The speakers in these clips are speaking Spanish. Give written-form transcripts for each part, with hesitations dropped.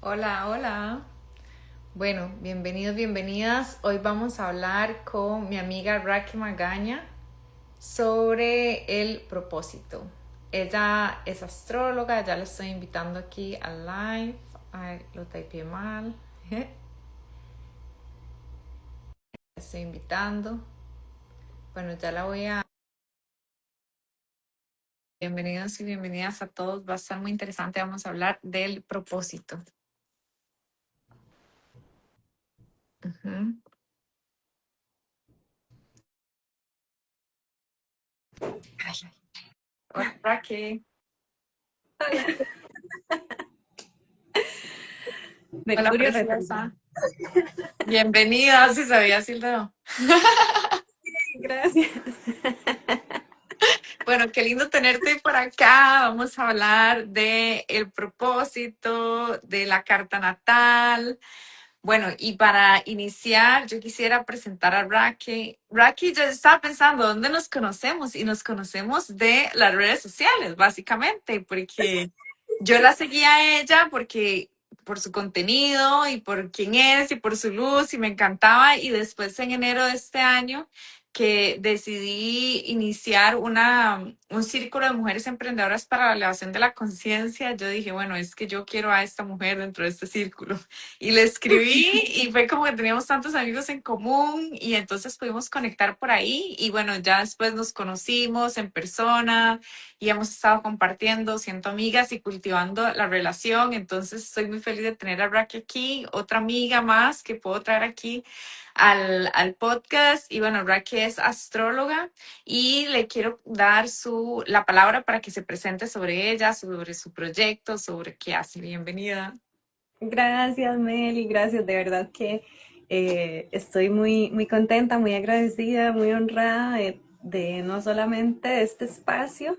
Hola, hola. Bueno, bienvenidos, bienvenidas. Hoy vamos a hablar con mi amiga Raquel Magaña sobre el propósito. Ella es astróloga, ya la estoy invitando aquí al live. Ay, lo typeé mal. La estoy invitando. Bueno, ya la voy a... Bienvenidos y bienvenidas a todos. Va a estar muy interesante. Vamos a hablar del propósito. Ujú. Ay, ay. Hola, Raquel. Hola, Hola, Mercurio retrógrado. preciosa. Bienvenida, si sabía Silvio. Gracias. Bueno, qué lindo tenerte por acá. Vamos a hablar de el propósito, de la carta natal. Bueno, y para iniciar, yo quisiera presentar a Raki. Raki, yo estaba pensando dónde nos conocemos y nos conocemos de las redes sociales, básicamente, porque yo la seguía a ella porque por su contenido y por quién es y por su luz y me encantaba y después en enero de este año que decidí iniciar un círculo de mujeres emprendedoras para la elevación de la conciencia, yo dije, bueno, es que yo quiero a esta mujer dentro de este círculo. Y le escribí y fue como que teníamos tantos amigos en común y entonces pudimos conectar por ahí y bueno, ya después nos conocimos en persona y hemos estado compartiendo, siendo amigas y cultivando la relación. Entonces estoy muy feliz de tener a Raquel aquí, otra amiga más que puedo traer aquí al podcast. Y bueno, Raquel es astróloga y le quiero dar la palabra para que se presente sobre ella, sobre su proyecto, sobre qué hace. Bienvenida. Gracias, Meli. Gracias. De verdad que estoy muy contenta, muy agradecida, muy honrada de no solamente este espacio,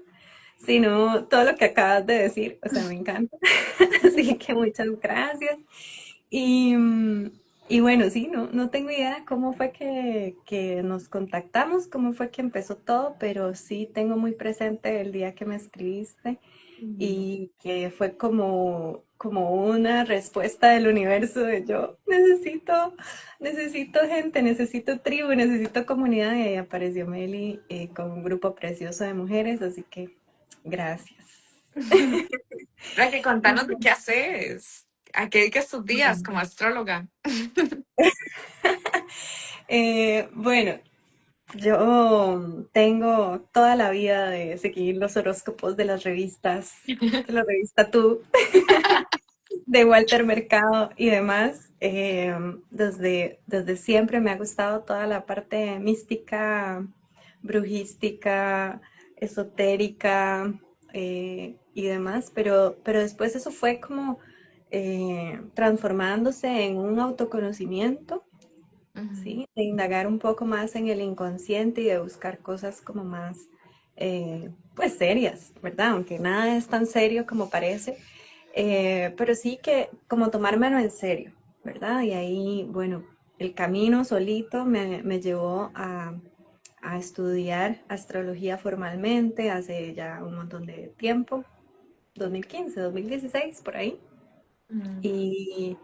sino todo lo que acabas de decir. O sea, me encanta. Así que muchas gracias. Y, y bueno, sí, no tengo idea cómo fue que nos contactamos, cómo fue que empezó todo, pero sí tengo muy presente el día que me escribiste y que fue como una respuesta del universo de yo necesito gente, necesito tribu, necesito comunidad y ahí apareció Meli con un grupo precioso de mujeres, así que gracias. Raquel, contanos de qué haces. ¿A qué dedicas tus días como astróloga? Bueno, yo tengo toda la vida de seguir los horóscopos de la revista Tú, de Walter Mercado y demás. Desde siempre me ha gustado toda la parte mística, brujística, esotérica y demás, pero después eso fue como transformándose en un autoconocimiento, Ujú. ¿sí? De indagar un poco más en el inconsciente y de buscar cosas como más, pues serias, ¿verdad? Aunque nada es tan serio como parece, pero sí que como tomármelo en serio, ¿verdad? Y ahí, bueno, el camino solito me llevó a estudiar astrología formalmente hace ya un montón de tiempo, 2015, 2016, por ahí. Mm. Y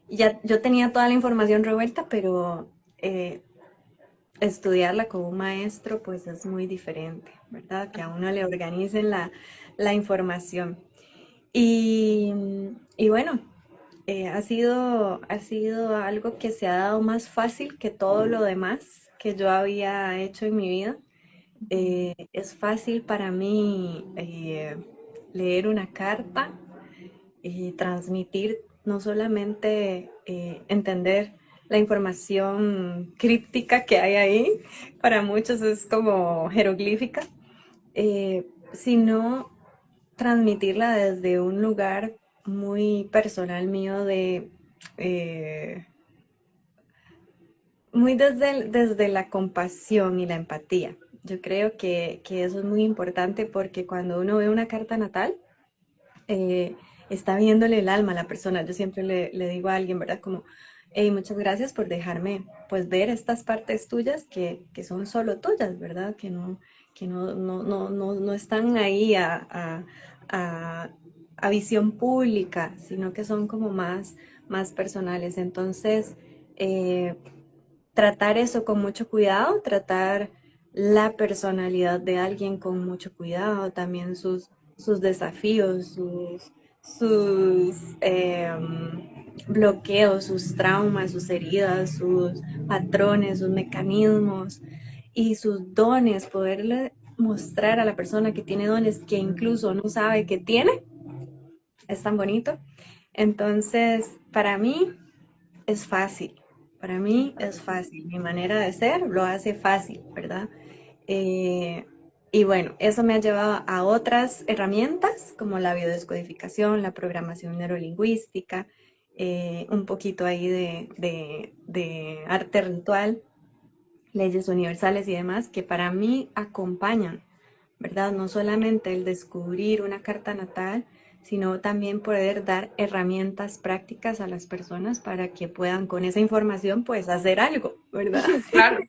ya yo tenía toda la información revuelta, pero estudiarla con un maestro pues es muy diferente, ¿verdad? Que a uno le organicen la información. Y, y bueno, ha sido algo que se ha dado más fácil que todo lo demás que yo había hecho en mi vida. Es fácil para mí leer una carta y transmitir, no solamente entender la información críptica que hay ahí, para muchos es como jeroglífica, sino transmitirla desde un lugar muy personal mío eh, muy desde la compasión y la empatía. Yo creo que eso es muy importante porque cuando uno ve una carta natal, eh, está viéndole el alma a la persona. Yo siempre le digo a alguien, ¿verdad? Como, hey, muchas gracias por dejarme pues ver estas partes tuyas que son solo tuyas, ¿verdad? Que no están ahí a, a visión pública, sino que son como más personales. Entonces, eh, tratar eso con mucho cuidado, tratar la personalidad de alguien con mucho cuidado, también sus desafíos, sus bloqueos, sus traumas, sus heridas, sus patrones, sus mecanismos y sus dones, poderle mostrar a la persona que tiene dones que incluso no sabe que tiene, es tan bonito. Entonces, para mí es fácil, para mí es fácil, mi manera de ser lo hace fácil, ¿verdad? Eh, y bueno, eso me ha llevado a otras herramientas como la biodescodificación, la programación neurolingüística, un poquito ahí de arte ritual, leyes universales y demás, que para mí acompañan, ¿verdad? No solamente el descubrir una carta natal, sino también poder dar herramientas prácticas a las personas para que puedan con esa información pues hacer algo, ¿verdad? Claro.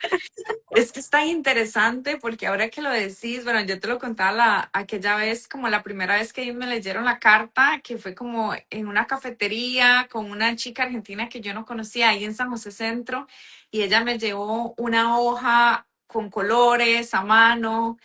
Es que está interesante porque ahora que lo decís, bueno, yo te lo contaba aquella vez, como la primera vez que me leyeron la carta, que fue como en una cafetería con una chica argentina que yo no conocía ahí en San José Centro, y ella me llevó una hoja con colores a mano.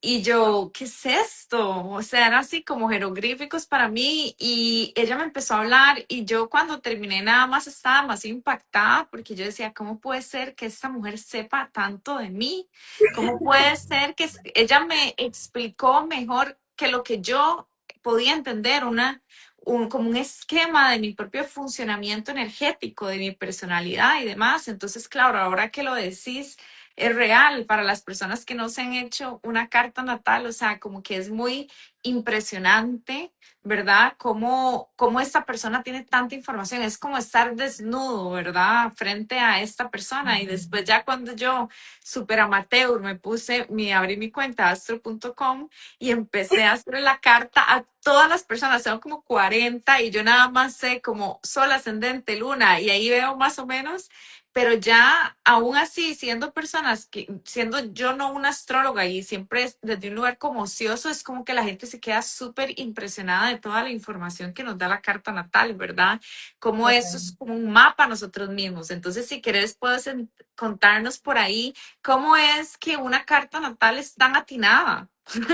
Y yo, ¿qué es esto? O sea, era así como jeroglíficos para mí y ella me empezó a hablar y yo cuando terminé nada más estaba más impactada porque yo decía, ¿cómo puede ser que esta mujer sepa tanto de mí? ¿Cómo puede ser que ella me explicó mejor que lo que yo podía entender, como un esquema de mi propio funcionamiento energético, de mi personalidad y demás? Entonces, claro, ahora que lo decís es real para las personas que no se han hecho una carta natal, o sea, como que es muy impresionante, ¿verdad? Cómo esta persona tiene tanta información, es como estar desnudo, ¿verdad? Frente a esta persona y después ya cuando yo, súper amateur, abrí mi cuenta astro.com y empecé a hacer la carta a todas las personas, tengo como 40 y yo nada más sé como sol, ascendente, luna y ahí veo más o menos, pero ya aún así, siendo yo no una astróloga y siempre desde un lugar como ocioso, es como que la gente se queda súper impresionada de toda la información que nos da la carta natal, ¿verdad? Como eso es como un mapa a nosotros mismos. Entonces, si querés, puedes contarnos por ahí cómo es que una carta natal es tan atinada.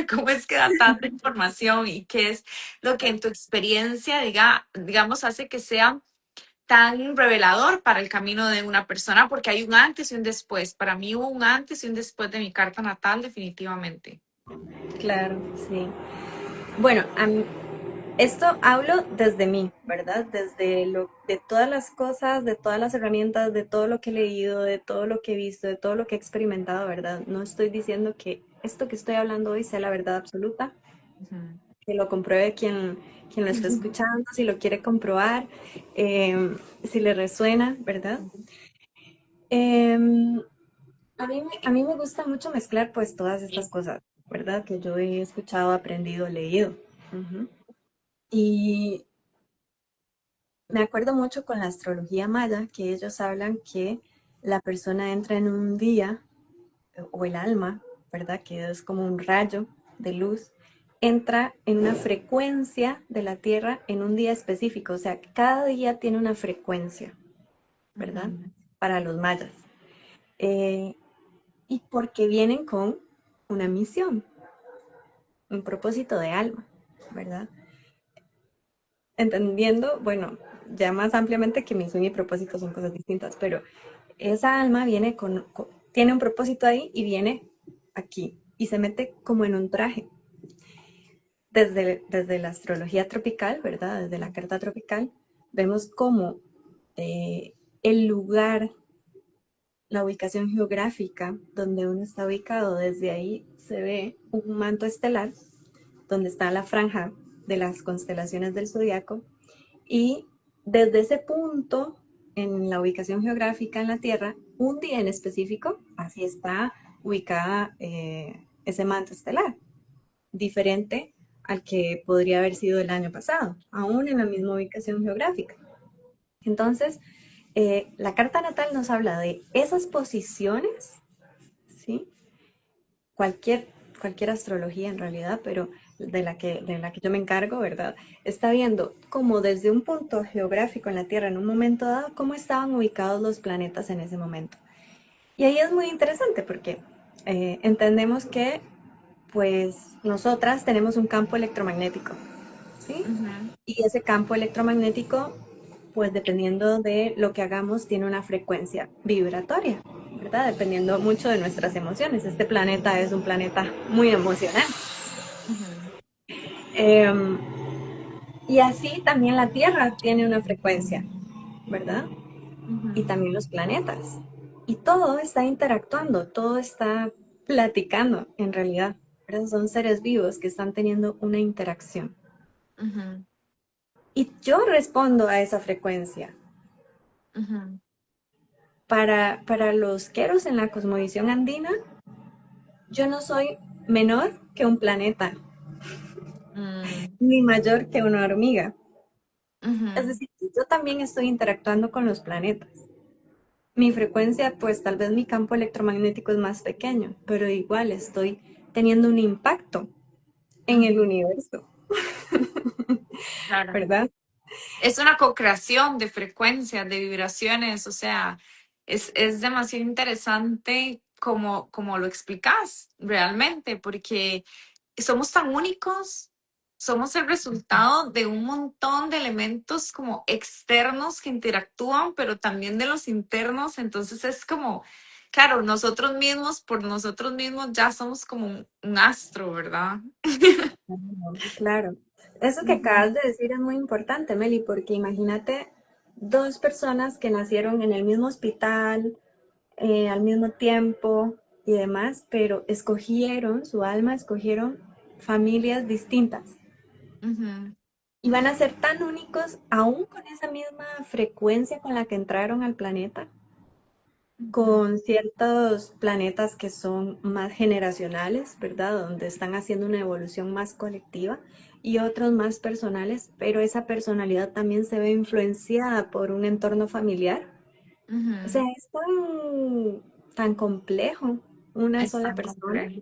¿Cómo es que da tanta información y qué es lo que en tu experiencia, digamos, hace que sea tan revelador para el camino de una persona? Porque hay un antes y un después. Para mí hubo un antes y un después de mi carta natal, definitivamente. Claro, sí. Bueno, esto hablo desde mí, ¿verdad? De todas las cosas, de todas las herramientas, de todo lo que he leído, de todo lo que he visto, de todo lo que he experimentado, ¿verdad? No estoy diciendo que esto que estoy hablando hoy sea la verdad absoluta, Ujú. que lo compruebe quien lo está escuchando, si lo quiere comprobar, si le resuena, ¿verdad? Em, a mí me gusta mucho mezclar pues todas estas cosas, ¿verdad? Que yo he escuchado, aprendido, leído. Ujú. Y me acuerdo mucho con la astrología maya, que ellos hablan que la persona entra en un día, o el alma, ¿verdad? Que es como un rayo de luz, entra en una frecuencia de la Tierra en un día específico. O sea, cada día tiene una frecuencia, ¿verdad? Ujú. Para los mayas. Eh, y porque vienen con una misión, un propósito de alma, ¿verdad? Entendiendo, bueno, ya más ampliamente que misión y propósito son cosas distintas, pero esa alma viene tiene un propósito ahí y viene aquí y se mete como en un traje. Desde la astrología tropical, ¿verdad? Desde la carta tropical, vemos cómo eh, el lugar, la ubicación geográfica donde uno está ubicado, desde ahí se ve un manto estelar donde está la franja de las constelaciones del zodiaco y desde ese punto en la ubicación geográfica en la Tierra, un día en específico, así está ubicada ese manto estelar, diferente al que podría haber sido el año pasado, aún en la misma ubicación geográfica. Entonces, la carta natal nos habla de esas posiciones, ¿sí? Cualquier, cualquier astrología en realidad, pero de la que yo me encargo, ¿verdad? Está viendo cómo desde un punto geográfico en la Tierra en un momento dado, cómo estaban ubicados los planetas en ese momento. Y ahí es muy interesante porque entendemos que pues nosotras tenemos un campo electromagnético, ¿sí? Ujú, Y ese campo electromagnético, pues dependiendo de lo que hagamos, tiene una frecuencia vibratoria, ¿verdad? Dependiendo mucho de nuestras emociones. Este planeta es un planeta muy emocional. ujú, Eh, y así también la Tierra tiene una frecuencia, ¿verdad? Y ujú, también los planetas. Y todo está interactuando, todo está platicando en realidad. ¿Verdad? Son seres vivos que están teniendo una interacción. ujú, Y yo respondo a esa frecuencia. ujú. Para los queros en la cosmovisión andina, yo no soy menor que un planeta, Mm, ni mayor que una hormiga. Es ujú. decir, yo también estoy interactuando con los planetas. Mi frecuencia, pues tal vez mi campo electromagnético es más pequeño, pero igual estoy teniendo un impacto en el Ujú, universo, claro. ¿verdad? Es una co-creación de frecuencias, de vibraciones, o sea, es demasiado interesante como lo explicas realmente, porque somos tan únicos, somos el resultado de un montón de elementos como externos que interactúan, pero también de los internos, entonces es como, claro, nosotros mismos, por nosotros mismos ya somos como un astro, ¿verdad? Claro. Eso que Ujú, acabas de decir es muy importante, Meli, porque imagínate dos personas que nacieron en el mismo hospital, al mismo tiempo y demás, pero escogieron, su alma escogieron familias distintas ujú, y van a ser tan únicos aún con esa misma frecuencia con la que entraron al planeta, ujú, con ciertos planetas que son más generacionales, ¿verdad? Donde están haciendo una evolución más colectiva y otros más personales, pero esa personalidad también se ve influenciada por un entorno familiar. O sea, ujú. es tan complejo una Es sola tan persona, complejo.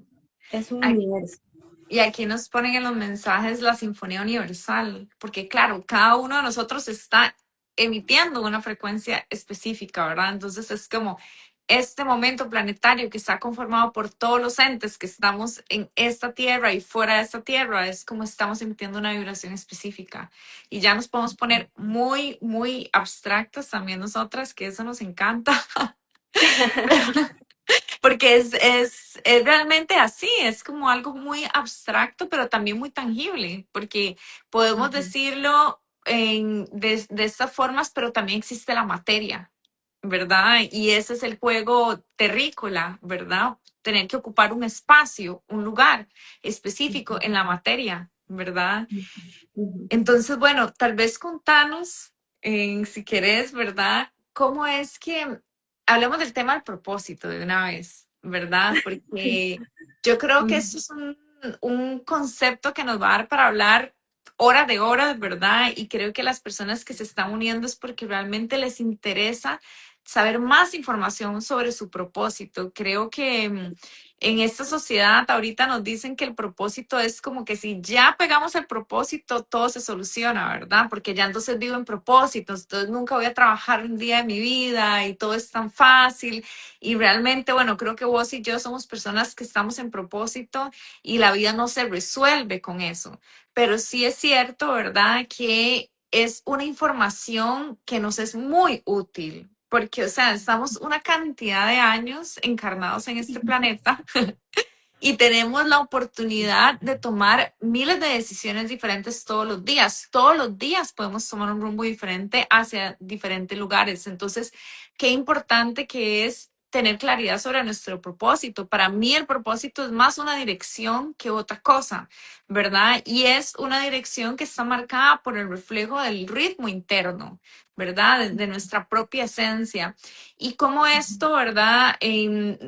es un universo. Y aquí nos ponen en los mensajes la Sinfonía Universal, porque claro, cada uno de nosotros está emitiendo una frecuencia específica, ¿verdad? Entonces es como este momento planetario que está conformado por todos los entes que estamos en esta tierra y fuera de esta tierra, es como estamos emitiendo una vibración específica. Y ya nos podemos poner muy, muy abstractas también nosotras, que eso nos encanta. Porque es realmente así, es como algo muy abstracto, pero también muy tangible, porque podemos Ujú, decirlo de estas formas, pero también existe la materia, ¿verdad? Y ese es el juego terrícola, ¿verdad? Tener que ocupar un espacio, un lugar específico en la materia, ¿verdad? ujú. Entonces, bueno, tal vez contanos, si querés, ¿verdad? ¿Cómo es que hablemos del tema del propósito de una vez, ¿verdad? Porque yo creo que Ujú, esto es un concepto que nos va a dar para hablar horas de horas, ¿verdad? Y creo que las personas que se están uniendo es porque realmente les interesa saber más información sobre su propósito. Creo que en esta sociedad ahorita nos dicen que el propósito es como que si ya pegamos el propósito, todo se soluciona, ¿verdad? Porque ya entonces vivo en propósitos, entonces nunca voy a trabajar un día de mi vida y todo es tan fácil. Y realmente, bueno, creo que vos y yo somos personas que estamos en propósito y la vida no se resuelve con eso. Pero sí es cierto, ¿verdad? Que es una información que nos es muy útil. Porque, o sea, estamos una cantidad de años encarnados en este planeta y tenemos la oportunidad de tomar miles de decisiones diferentes todos los días. Todos los días podemos tomar un rumbo diferente hacia diferentes lugares. Entonces, qué importante que es tener claridad sobre nuestro propósito. Para mí el propósito es más una dirección que otra cosa, ¿verdad? Y es una dirección que está marcada por el reflejo del ritmo interno, ¿verdad? De nuestra propia esencia. Y cómo esto, ¿verdad?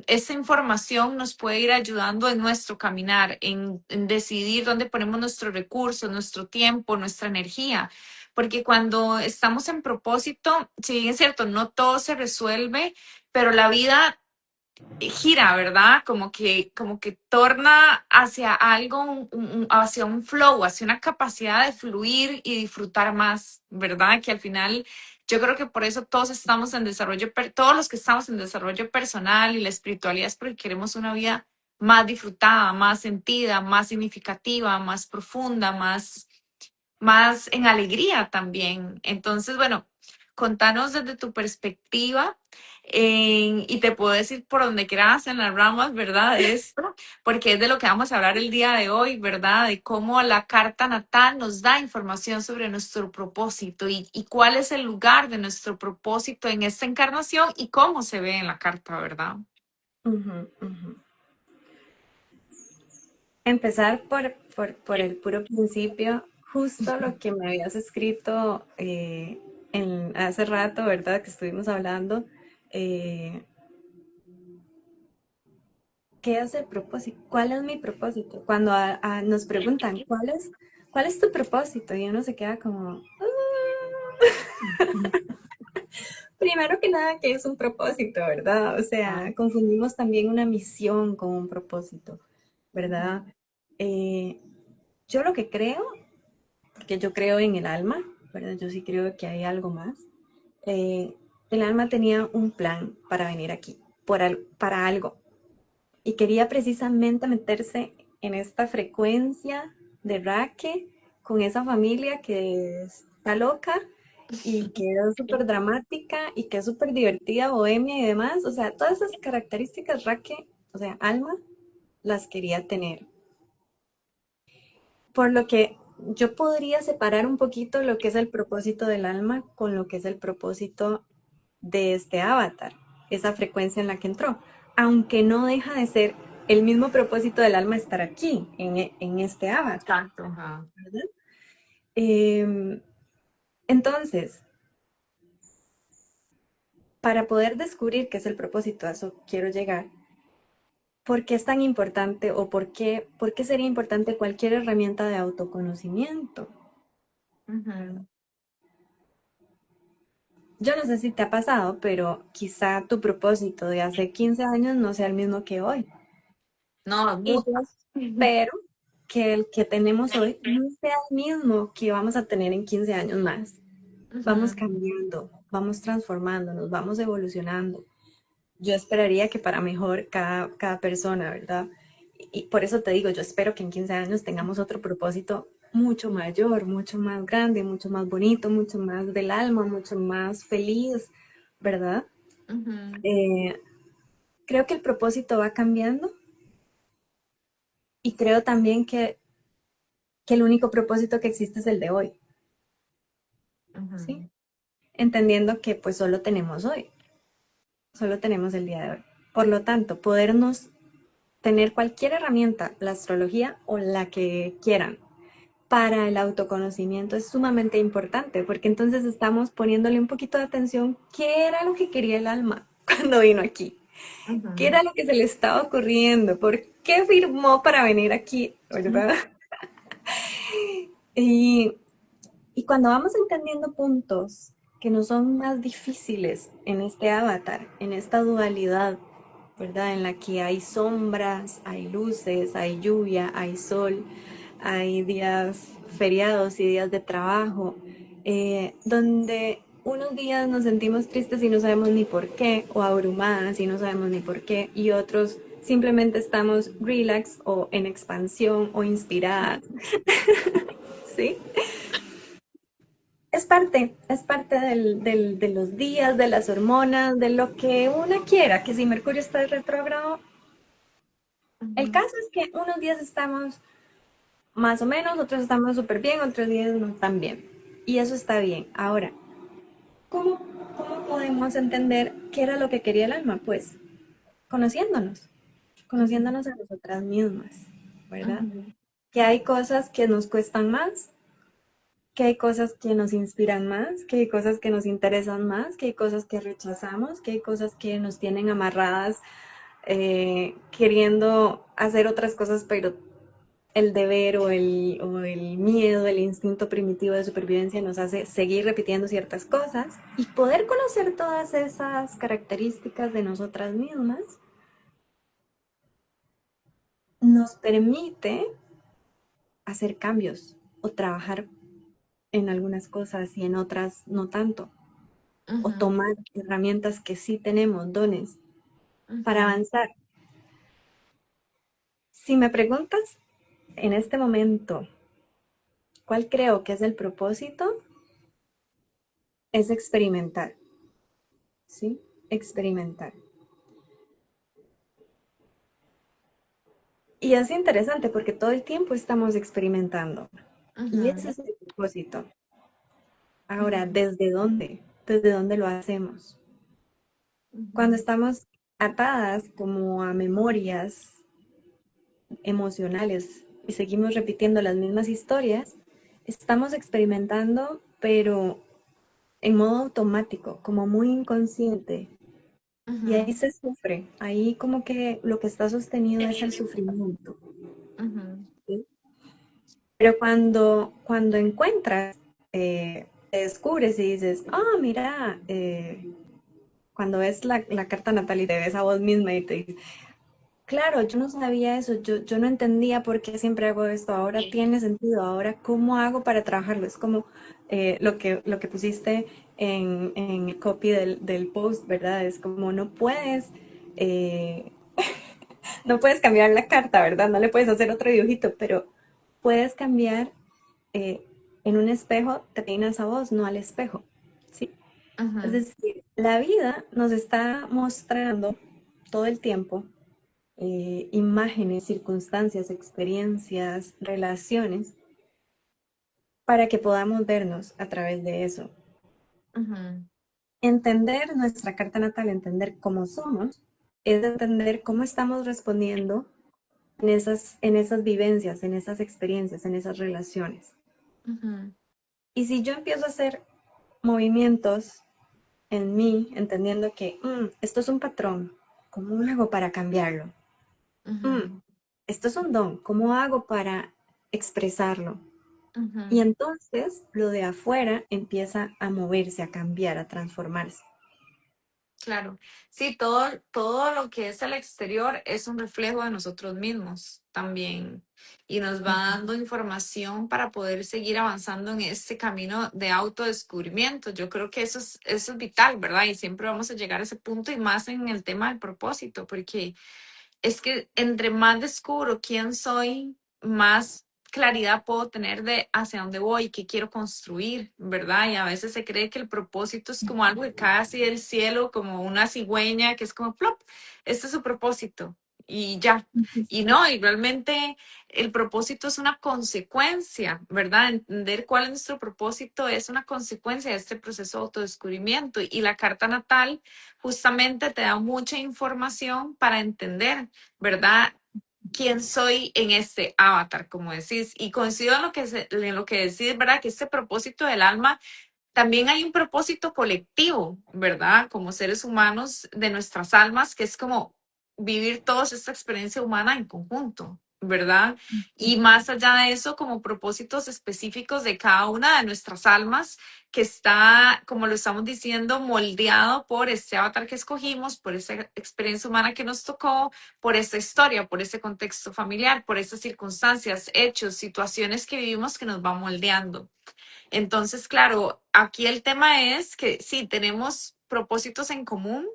Esa información nos puede ir ayudando en nuestro caminar, en decidir dónde ponemos nuestros recursos, nuestro tiempo, nuestra energía. Porque cuando estamos en propósito, si bien es cierto, no todo se resuelve, pero la vida gira, ¿verdad? Como que torna hacia algo, hacia un flow, hacia una capacidad de fluir y disfrutar más, ¿verdad? Que al final yo creo que por eso todos estamos en desarrollo, todos los que estamos en desarrollo personal y la espiritualidad es porque queremos una vida más disfrutada, más sentida, más significativa, más profunda, más en alegría también. Entonces, bueno, contanos desde tu perspectiva y te puedo decir por donde quieras en las ramas, ¿verdad? De esto, porque es de lo que vamos a hablar el día de hoy, ¿verdad? De cómo la carta natal nos da información sobre nuestro propósito y cuál es el lugar de nuestro propósito en esta encarnación y cómo se ve en la carta, ¿verdad? Ujú, ujú. Empezar por el puro principio, justo lo que me habías escrito hace rato, ¿verdad? Que estuvimos hablando. eh, ¿Qué es el propósito? ¿Cuál es mi propósito? Cuando nos preguntan, cuál es tu propósito? Y uno se queda como, primero que nada, ¿qué es un propósito, verdad? O Ah, sea, confundimos también una misión con un propósito, ujú, ¿verdad? Eh, yo lo que creo, porque yo creo en el alma, ¿verdad? Yo sí creo que hay algo más. eh, el alma tenía un plan para venir aquí, para algo, y quería precisamente meterse en esta frecuencia de Raque con esa familia que está loca y que es súper dramática y que es súper divertida, bohemia y demás. O sea, todas esas características Raque, o sea, Alma, las quería tener. Por lo que yo podría separar un poquito lo que es el propósito del alma con lo que es el propósito de este avatar, esa frecuencia en la que entró, aunque no deja de ser el mismo propósito del alma estar aquí, en este avatar, exacto, ajá. ¿verdad? Eh, entonces, para poder descubrir qué es el propósito, a eso quiero llegar, ¿por qué es tan importante o por qué sería importante cualquier herramienta de autoconocimiento? Ujú. Yo no sé si te ha pasado, pero quizá tu propósito de hace 15 años no sea el mismo que hoy. No, Y yo muta. espero que el que tenemos hoy no sea el mismo que vamos a tener en 15 años más. Vamos Ujú, cambiando, vamos transformándonos, vamos evolucionando. Yo esperaría que para mejor cada persona, ¿verdad? Y por eso te digo, yo espero que en 15 años tengamos otro propósito mucho mayor, mucho más grande, mucho más bonito, mucho más del alma, mucho más feliz, ¿verdad? ujú, Eh, creo que el propósito va cambiando y creo también que el único propósito que existe es el de hoy, ¿sí? ujú. Entendiendo que pues solo tenemos hoy, solo tenemos el día de hoy. Por lo tanto, podernos tener cualquier herramienta, la astrología o la que quieran, para el autoconocimiento es sumamente importante, porque entonces estamos poniéndole un poquito de atención qué era lo que quería el alma cuando vino aquí, qué Ujú, era lo que se le estaba ocurriendo, por qué firmó para venir aquí, ¿verdad? Y, y cuando vamos entendiendo puntos que nos son más difíciles en este avatar, en esta dualidad, ¿verdad? En la que hay sombras, hay luces, hay lluvia, hay sol, hay días feriados y días de trabajo, donde unos días nos sentimos tristes y no sabemos ni por qué, o abrumadas y no sabemos ni por qué, y otros simplemente estamos relax o en expansión o inspiradas, ¿sí? Es parte de los días, de las hormonas, de lo que uno quiera, que si Mercurio está retrógrado, el ujú, caso es que unos días estamos más o menos, otros estamos súper bien, otros días no tan bien. Y eso está bien. Ahora, ¿cómo, ¿cómo podemos entender qué era lo que quería el alma? Pues conociéndonos, ujú, conociéndonos a nosotras mismas, ¿verdad? ujú, Que hay cosas que nos cuestan más, que hay cosas que nos inspiran más, que hay cosas que nos interesan más, que hay cosas que rechazamos, que hay cosas que nos tienen amarradas queriendo hacer otras cosas, pero el deber o el miedo, el instinto primitivo de supervivencia nos hace seguir repitiendo ciertas cosas y poder conocer todas esas características de nosotras mismas. nos permite hacer cambios o trabajar en algunas cosas y en otras no tanto, o Ujú, tomar herramientas que sí tenemos, dones, para ujú, avanzar. Si me preguntas en este momento, ¿cuál creo que es el propósito? Es experimentar, ¿sí? Experimentar. Y es interesante porque todo el tiempo estamos experimentando. Y ese ujú, es el propósito. Ahora, ujú, ¿desde dónde? ¿Desde dónde lo hacemos? Cuando ujú, estamos atadas como a memorias emocionales y seguimos repitiendo las mismas historias, estamos experimentando, pero en modo automático, como muy inconsciente. Y ujú, ahí se sufre, ahí como que lo que está sostenido es el sufrimiento. ujú, ¿Sí? Pero cuando encuentras, te descubres y dices, ah, mira, cuando ves la carta natal y te ves a vos misma y te dices, claro, yo no sabía eso, yo no entendía por qué siempre hago esto, ahora tiene sentido, ahora cómo hago para trabajarlo. Es como lo que pusiste en el copy del post, ¿verdad? Es como eh, no puedes cambiar la carta, ¿verdad? No le puedes hacer otro dibujito, pero puedes cambiar eh, en un espejo, te peinas a vos, no al espejo, ¿sí? Es ujú. decir, la vida nos está mostrando todo el tiempo imágenes, circunstancias, experiencias, relaciones, para que podamos vernos a través de eso. Ujú, Entender nuestra carta natal, entender cómo somos, es entender cómo estamos respondiendo en esas vivencias, en esas experiencias, en esas relaciones. ujú, Y si yo empiezo a hacer movimientos en mí, entendiendo que esto es un patrón, ¿cómo hago para cambiarlo? Mm, ujú, esto es un don, ¿cómo hago para expresarlo? Y ujú. entonces lo de afuera empieza a moverse, a cambiar, a transformarse. Claro, sí, todo lo que es el exterior es un reflejo de nosotros mismos también y nos va dando información para poder seguir avanzando en este camino de autodescubrimiento. Yo creo que eso es vital, ¿verdad? Y siempre vamos a llegar a ese punto y más en el tema del propósito, porque es que entre más descubro quién soy, más claridad puedo tener de hacia dónde voy, qué quiero construir, ¿verdad? Y a veces se cree que el propósito es como algo que cae así del cielo, como una cigüeña, que es como, plop, este es su propósito y ya. Y no, y realmente el propósito es una consecuencia, ¿verdad? Entender cuál es nuestro propósito es una consecuencia de este proceso de autodescubrimiento. Y la carta natal justamente te da mucha información para entender, ¿verdad? Quién soy en este avatar, como decís. Y coincido en lo que decís, ¿verdad? Que este propósito del alma, también hay un propósito colectivo, ¿verdad? Como seres humanos de nuestras almas, que es como vivir toda esta experiencia humana en conjunto, ¿verdad? Y más allá de eso, como propósitos específicos de cada una de nuestras almas, que está, como lo estamos diciendo, moldeado por este avatar que escogimos, por esa experiencia humana que nos tocó, por esta historia, por ese contexto familiar, por estas circunstancias, hechos, situaciones que vivimos que nos van moldeando. Entonces, claro, aquí el tema es que sí, tenemos propósitos en común,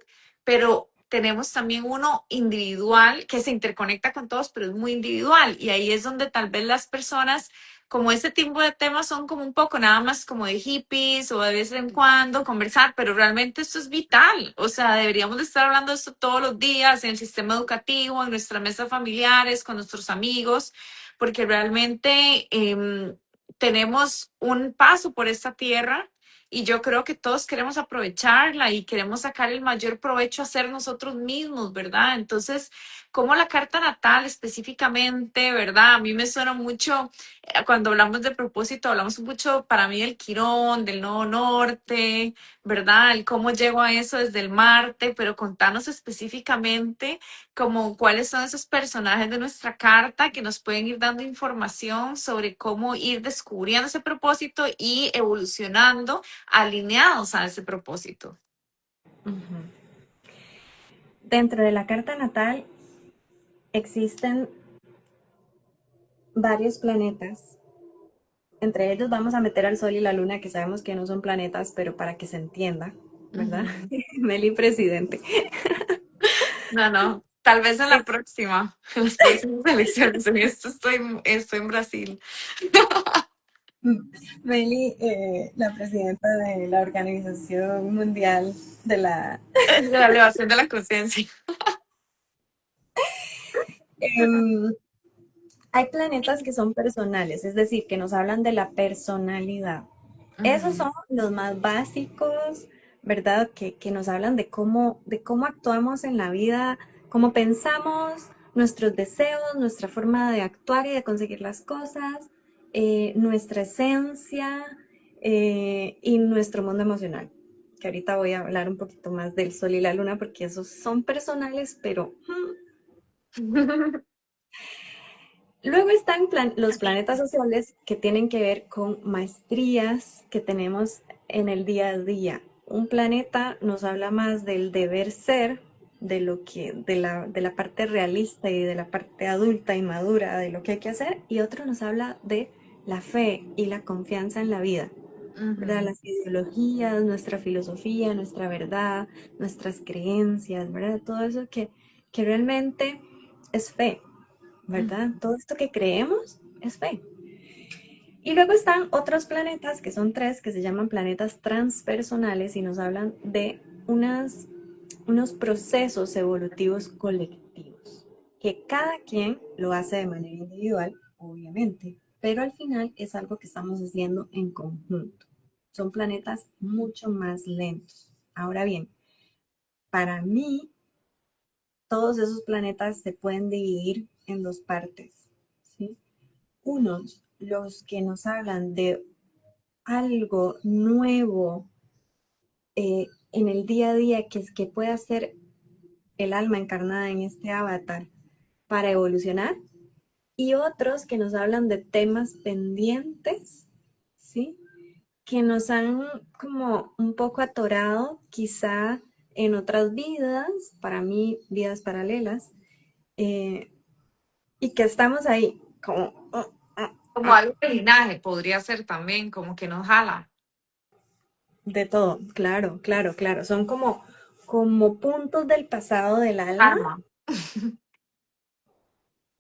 pero tenemos también uno individual que se interconecta con todos, pero es muy individual. Y ahí es donde tal vez las personas, como ese tipo de temas, son como un poco nada más como de hippies o de vez en cuando conversar, pero realmente esto es vital. O sea, deberíamos de estar hablando de esto todos los días en el sistema educativo, en nuestras mesas familiares, con nuestros amigos, porque realmente tenemos un paso por esta tierra y yo creo que todos queremos aprovecharla y queremos sacar el mayor provecho a ser nosotros mismos, ¿verdad? Entonces, como la carta natal específicamente, ¿verdad? A mí me suena mucho, cuando hablamos de propósito, hablamos mucho para mí del Quirón, del Nodo Norte, ¿verdad? El cómo llego a eso desde el Marte, pero contanos específicamente como cuáles son esos personajes de nuestra carta que nos pueden ir dando información sobre cómo ir descubriendo ese propósito y evolucionando alineados a ese propósito. Dentro de la carta natal existen varios planetas. Entre ellos vamos a meter al Sol y la Luna, que sabemos que no son planetas, pero para que se entienda, ¿verdad? Ujú. Meli presidente. No, no. Tal vez en la próxima, en las próximas elecciones. En esto estoy en Brasil. Meli, la presidenta de la Organización Mundial de la... Es la elevación de la conciencia. Em, hay planetas que son personales, es decir, que nos hablan de la personalidad. Esos Ujú, son los más básicos, ¿verdad? Que nos hablan de cómo actuamos en la vida, cómo pensamos, nuestros deseos, nuestra forma de actuar y de conseguir las cosas, nuestra esencia y nuestro mundo emocional. Que ahorita voy a hablar un poquito más del sol y la luna porque esos son personales, pero luego están los planetas sociales que tienen que ver con maestrías que tenemos en el día a día. Un planeta nos habla más del deber ser, de lo que, de la parte realista y de la parte adulta y madura de lo que hay que hacer, y otro nos habla de la fe y la confianza en la vida, ¿verdad? ujú, Las ideologías, nuestra filosofía, nuestra verdad, nuestras creencias, ¿verdad? Todo eso que realmente es fe, ¿verdad? ujú. Todo esto que creemos es fe. Y luego están otros planetas, que son tres, que se llaman planetas transpersonales y nos hablan de unos procesos evolutivos colectivos, que cada quien lo hace de manera individual, obviamente, pero al final es algo que estamos haciendo en conjunto. Son planetas mucho más lentos. Ahora bien, para mí, todos esos planetas se pueden dividir en dos partes, ¿sí? Unos, los que nos hablan de algo nuevo en el día a día que puede hacer el alma encarnada en este avatar para evolucionar, y otros que nos hablan de temas pendientes, ¿sí? Que nos han como un poco atorado quizá en otras vidas, para mí vidas paralelas, eh, y que estamos ahí como Como algo de linaje podría ser también, como que nos jala. de todo, claro, claro, claro. Son como puntos del pasado del alma, Karma.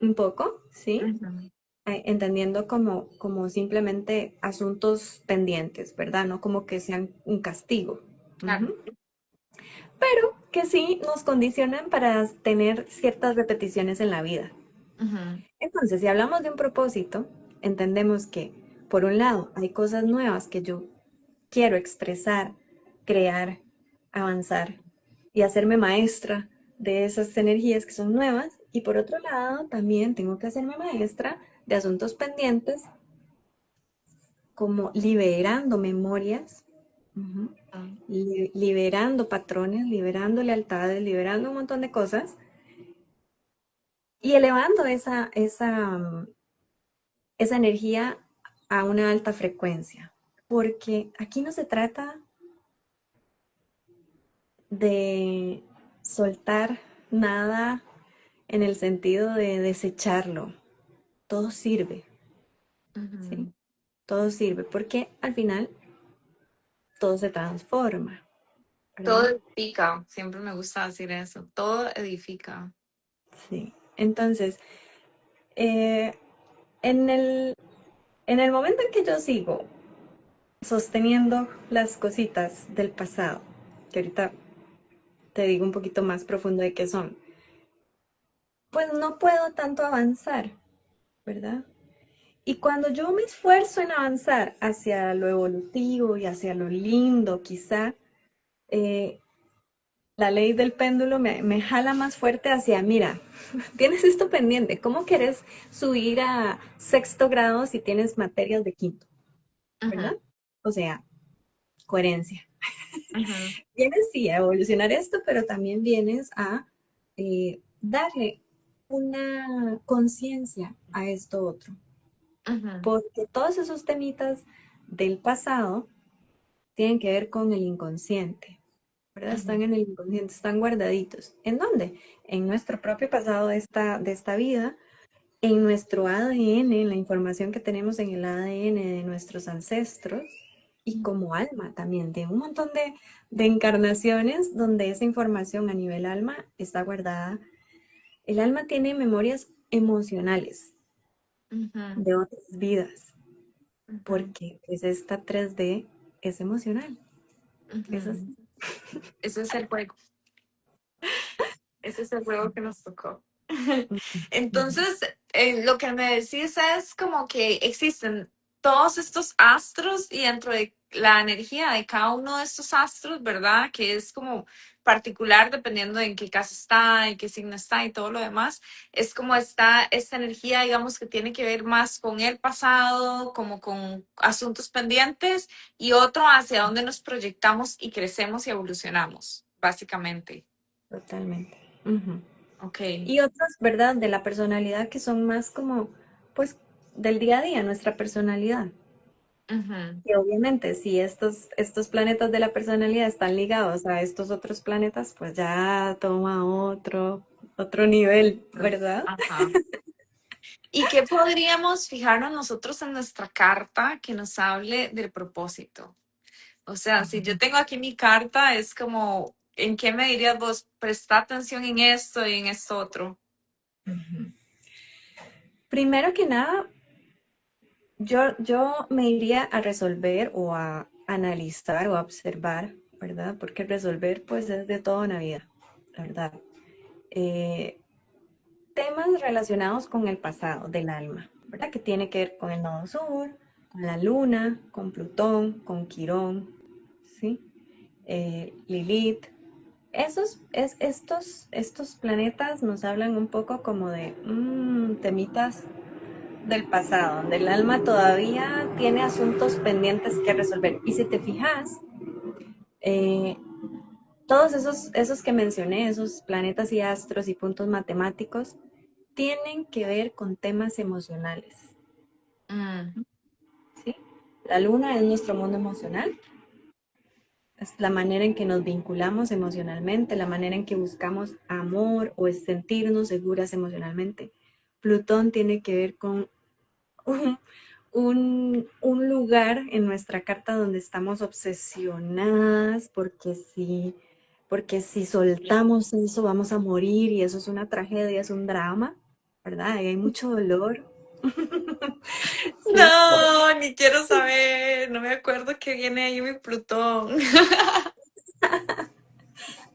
un poco, ¿sí? Ujú, Entendiendo como simplemente asuntos pendientes, ¿verdad? No como que sean un castigo. claro. Ujú. Pero que sí nos condicionan para tener ciertas repeticiones en la vida. Ujú, Entonces, si hablamos de un propósito, entendemos que, por un lado, hay cosas nuevas que yo quiero expresar, crear, avanzar y hacerme maestra de esas energías que son nuevas. Y por otro lado, también tengo que hacerme maestra de asuntos pendientes, como liberando memorias, ujú, ujú, liberando patrones, liberando lealtades, liberando un montón de cosas y elevando esa energía a una alta frecuencia. Porque aquí no se trata de soltar nada en el sentido de desecharlo. Todo sirve, ¿sí? ujú. Todo sirve porque al final todo se transforma, Todo ¿verdad? edifica, siempre me gusta decir eso, todo edifica. Sí. Entonces, eh, en en el momento en que yo sigo sosteniendo las cositas del pasado, que ahorita te digo un poquito más profundo de qué son, pues no puedo tanto avanzar, ¿verdad? Y cuando yo me esfuerzo en avanzar hacia lo evolutivo y hacia lo lindo, quizá, eh, la ley del péndulo me jala más fuerte hacia, mira, tienes esto pendiente, ¿cómo quieres subir a sexto grado si tienes materias de quinto? Ujú, ¿Verdad? O sea, coherencia. ujú, Vienes sí a evolucionar esto, pero también vienes a darle una conciencia a esto otro. ujú, Porque todos esos temitas del pasado tienen que ver con el inconsciente, ¿verdad? Están ujú, en el inconsciente, están guardaditos. ¿En dónde? En nuestro propio pasado de esta vida, en nuestro ADN, en la información que tenemos en el ADN de nuestros ancestros y como alma también, de un montón de encarnaciones donde esa información a nivel alma está guardada. El alma tiene memorias emocionales Ujú, de otras vidas, ujú, porque pues esta 3D es emocional. Eso ujú. sí. Ese es el juego. Ese es el juego que nos tocó. Entonces, lo que me decís es como que existen todos estos astros y dentro de la energía de cada uno de estos astros, ¿verdad? Que es como particular dependiendo de en qué casa está, en qué signo está y todo lo demás. Es como esta energía, digamos, que tiene que ver más con el pasado, como con asuntos pendientes y otro hacia dónde nos proyectamos y crecemos y evolucionamos, básicamente. Totalmente. Ujú. Ok. Y otros, ¿verdad? De la personalidad que son más como, pues, del día a día, nuestra personalidad. Ujú. Y obviamente, si estos planetas de la personalidad están ligados a estos otros planetas, pues ya toma otro nivel, ¿verdad? Ajá. ¿Y qué podríamos fijarnos nosotros en nuestra carta que nos hable del propósito? O sea, si yo tengo aquí mi carta, es como, ¿en qué me dirías vos? Presta atención en esto y en esto otro. Primero que nada, yo me iría a resolver o a analizar o a observar, ¿verdad? Porque resolver, pues, es de toda una vida, ¿verdad? Eh, temas relacionados con el pasado del alma, ¿verdad? Que tiene que ver con el nodo sur, con la luna, con Plutón, con Quirón, ¿sí? Lilith. Estos planetas nos hablan un poco como de temitas del pasado, donde el alma todavía tiene asuntos pendientes que resolver. Y si te fijas, eh, todos esos que mencioné, esos planetas y astros y puntos matemáticos, tienen que ver con temas emocionales, Mm, ¿sí? La luna es nuestro mundo emocional, es la manera en que nos vinculamos emocionalmente, la manera en que buscamos amor o es sentirnos seguras emocionalmente. Plutón tiene que ver con un, un lugar en nuestra carta donde estamos obsesionadas porque si soltamos eso vamos a morir y eso es una tragedia, es un drama, ¿verdad? Y hay mucho dolor. Sí. no, ni quiero saber. No me acuerdo que viene ahí mi Plutón.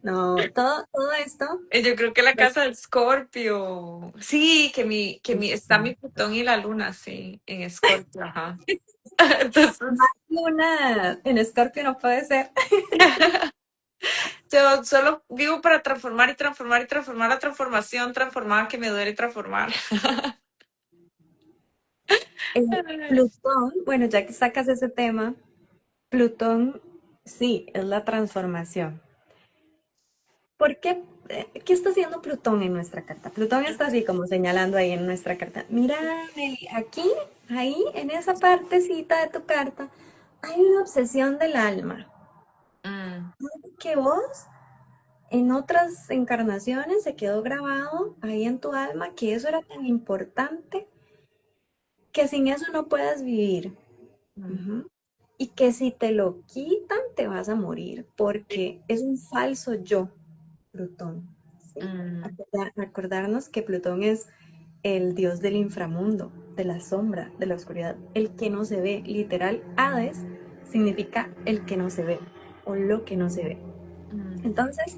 No, todo esto. Yo creo que la casa de Escorpio. Sí, está mi Plutón y la luna, sí, en Escorpio, ajá. Más Entonces, luna en Escorpio no puede ser. yo solo vivo para transformar y transformar y transformar la transformación transformada que me duele transformar. Eh, Plutón, bueno, ya que sacas ese tema, Plutón sí, es la transformación. ¿Por qué? ¿Qué está haciendo Plutón en nuestra carta? Plutón está así como señalando ahí en nuestra carta. Mira, Meli, aquí, ahí, en esa partecita de tu carta, hay una obsesión del alma. Mm, Que vos en otras encarnaciones se quedó grabado ahí en tu alma que eso era tan importante que sin eso no puedas vivir. mm, Ujú. Y que si te lo quitan te vas a morir porque es un falso yo, Plutón. ¿Sí? mm, Acordarnos que Plutón es el dios del inframundo, de la sombra, de la oscuridad, el que no se ve. Literal, Hades significa el que no se ve o lo que no se ve. mm. Entonces,